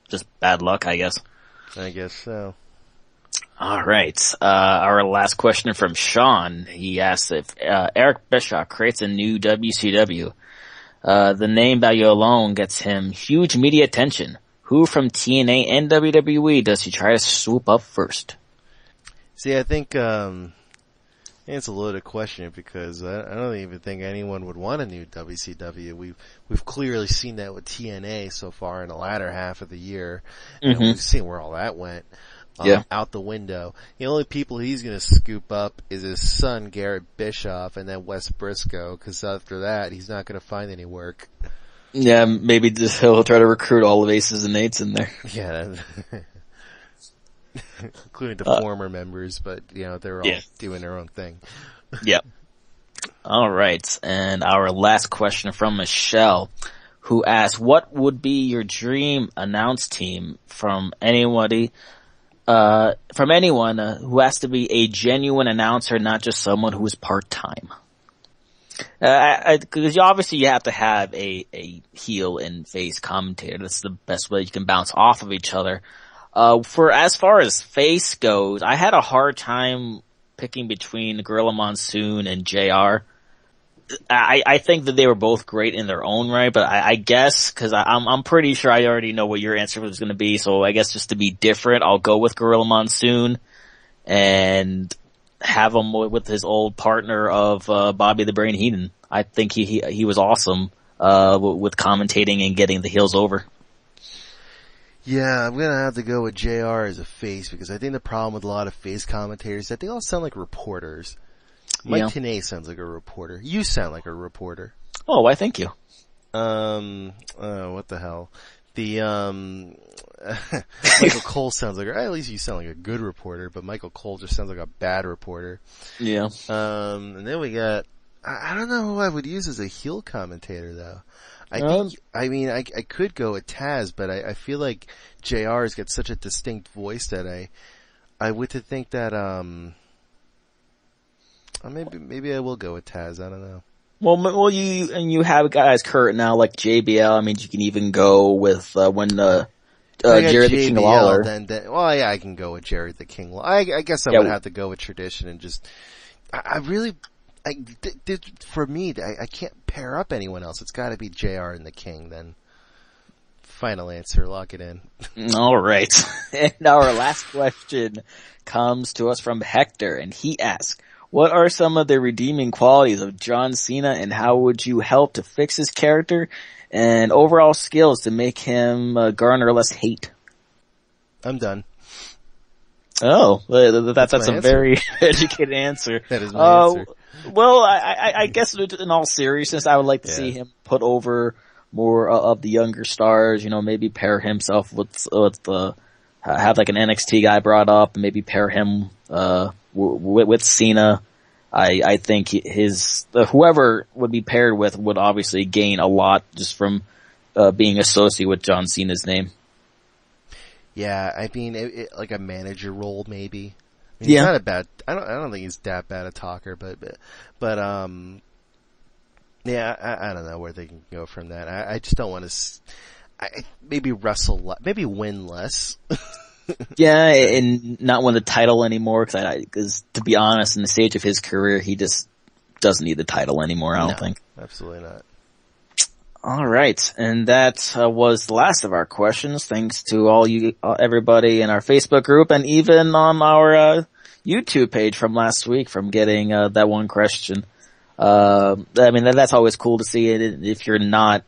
just bad luck, I guess. I guess so. Alright, our last question from Shaun. He asks if, Eric Bischoff creates a new WCW. The name value alone gets him huge media attention. Who from TNA and WWE does he try to swoop up first? See, I think it's a loaded question because I don't even think anyone would want a new WCW. We've clearly seen that with TNA so far in the latter half of the year, and we've seen where all that went. Out the window. The only people he's going to scoop up is his son, Garrett Bischoff, and then Wes Briscoe, because after that, he's not going to find any work. Yeah, maybe just he'll try to recruit all of Aces and Eights in there. Yeah. Including the former members, but, they're all doing their own thing. Yep. Alright, and our last question from Michelle, who asked, what would be your dream announce team from anybody who has to be a genuine announcer, not just someone who is part-time. Because obviously you have to have a heel and face commentator. That's the best way you can bounce off of each other. For as far as face goes, I had a hard time picking between Gorilla Monsoon and JR. I think that they were both great in their own right, but I guess, cause I'm pretty sure I already know what your answer was gonna be, so I guess just to be different, I'll go with Gorilla Monsoon and have him with his old partner of, Bobby the Brain Heenan. I think he was awesome, with commentating and getting the heels over. Yeah, I'm gonna have to go with JR as a face, because I think the problem with a lot of face commentators is that they all sound like reporters. Mike Tenay sounds like a reporter. You sound like a reporter. Oh, why thank you. What the hell? Michael Cole sounds like, at least you sound like a good reporter, but Michael Cole just sounds like a bad reporter. Yeah. And then we got, I don't know who I would use as a heel commentator though. I could go with Taz, but I feel like JR's got such a distinct voice that I would think that, maybe I will go with Taz. I don't know. Well, you have guys current now like JBL. I mean, you can even go with Jerry the King Lawler. I can go with Jerry the King Lawler. I guess I would have to go with tradition and just. For me, I can't pair up anyone else. It's got to be JR and the King. Then, final answer. Lock it in. All right. And our last question comes to us from Hector, and he asks, what are some of the redeeming qualities of John Cena, and how would you help to fix his character and overall skills to make him garner less hate? I'm done. Oh, that's a very educated answer. That is my answer. Well, I guess in all seriousness, I would like to see him put over more of the younger stars, maybe pair himself with the, have like an NXT guy brought up and maybe pair him, with Cena. I think whoever would be paired with would obviously gain a lot just from, being associated with John Cena's name. Yeah, I mean, like a manager role maybe. I mean, Yeah. He's not a bad, I don't think he's that bad a talker, but yeah, I don't know where they can go from that. I just don't want to, maybe maybe win less. Yeah, and not win the title anymore, cause to be honest, in the stage of his career, he just doesn't need the title anymore, I don't think. Absolutely not. Alright, and that was the last of our questions. Thanks to everybody in our Facebook group and even on our, YouTube page from last week from getting, that one question. I mean, that's always cool to see it if you're not,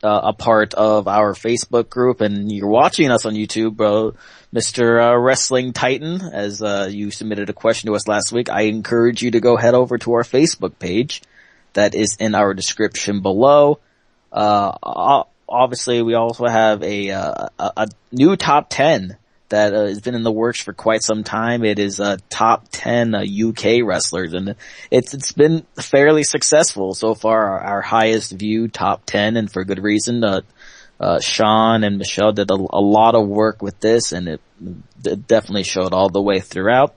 a part of our Facebook group and you're watching us on YouTube, bro. Mr. Wrestling Titan, as, you submitted a question to us last week, I encourage you to go head over to our Facebook page. That is in our description below. Obviously we also have a new top 10 that has been in the works for quite some time. It is top 10 UK wrestlers, and it's been fairly successful so far. Our highest viewed top 10, and for good reason. Shaun and Michelle did a lot of work with this, and it definitely showed all the way throughout.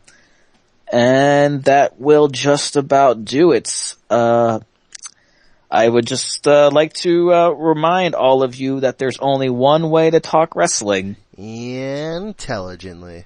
And that will just about do it. I would just like to remind all of you that there's only one way to talk wrestling. Intelligently.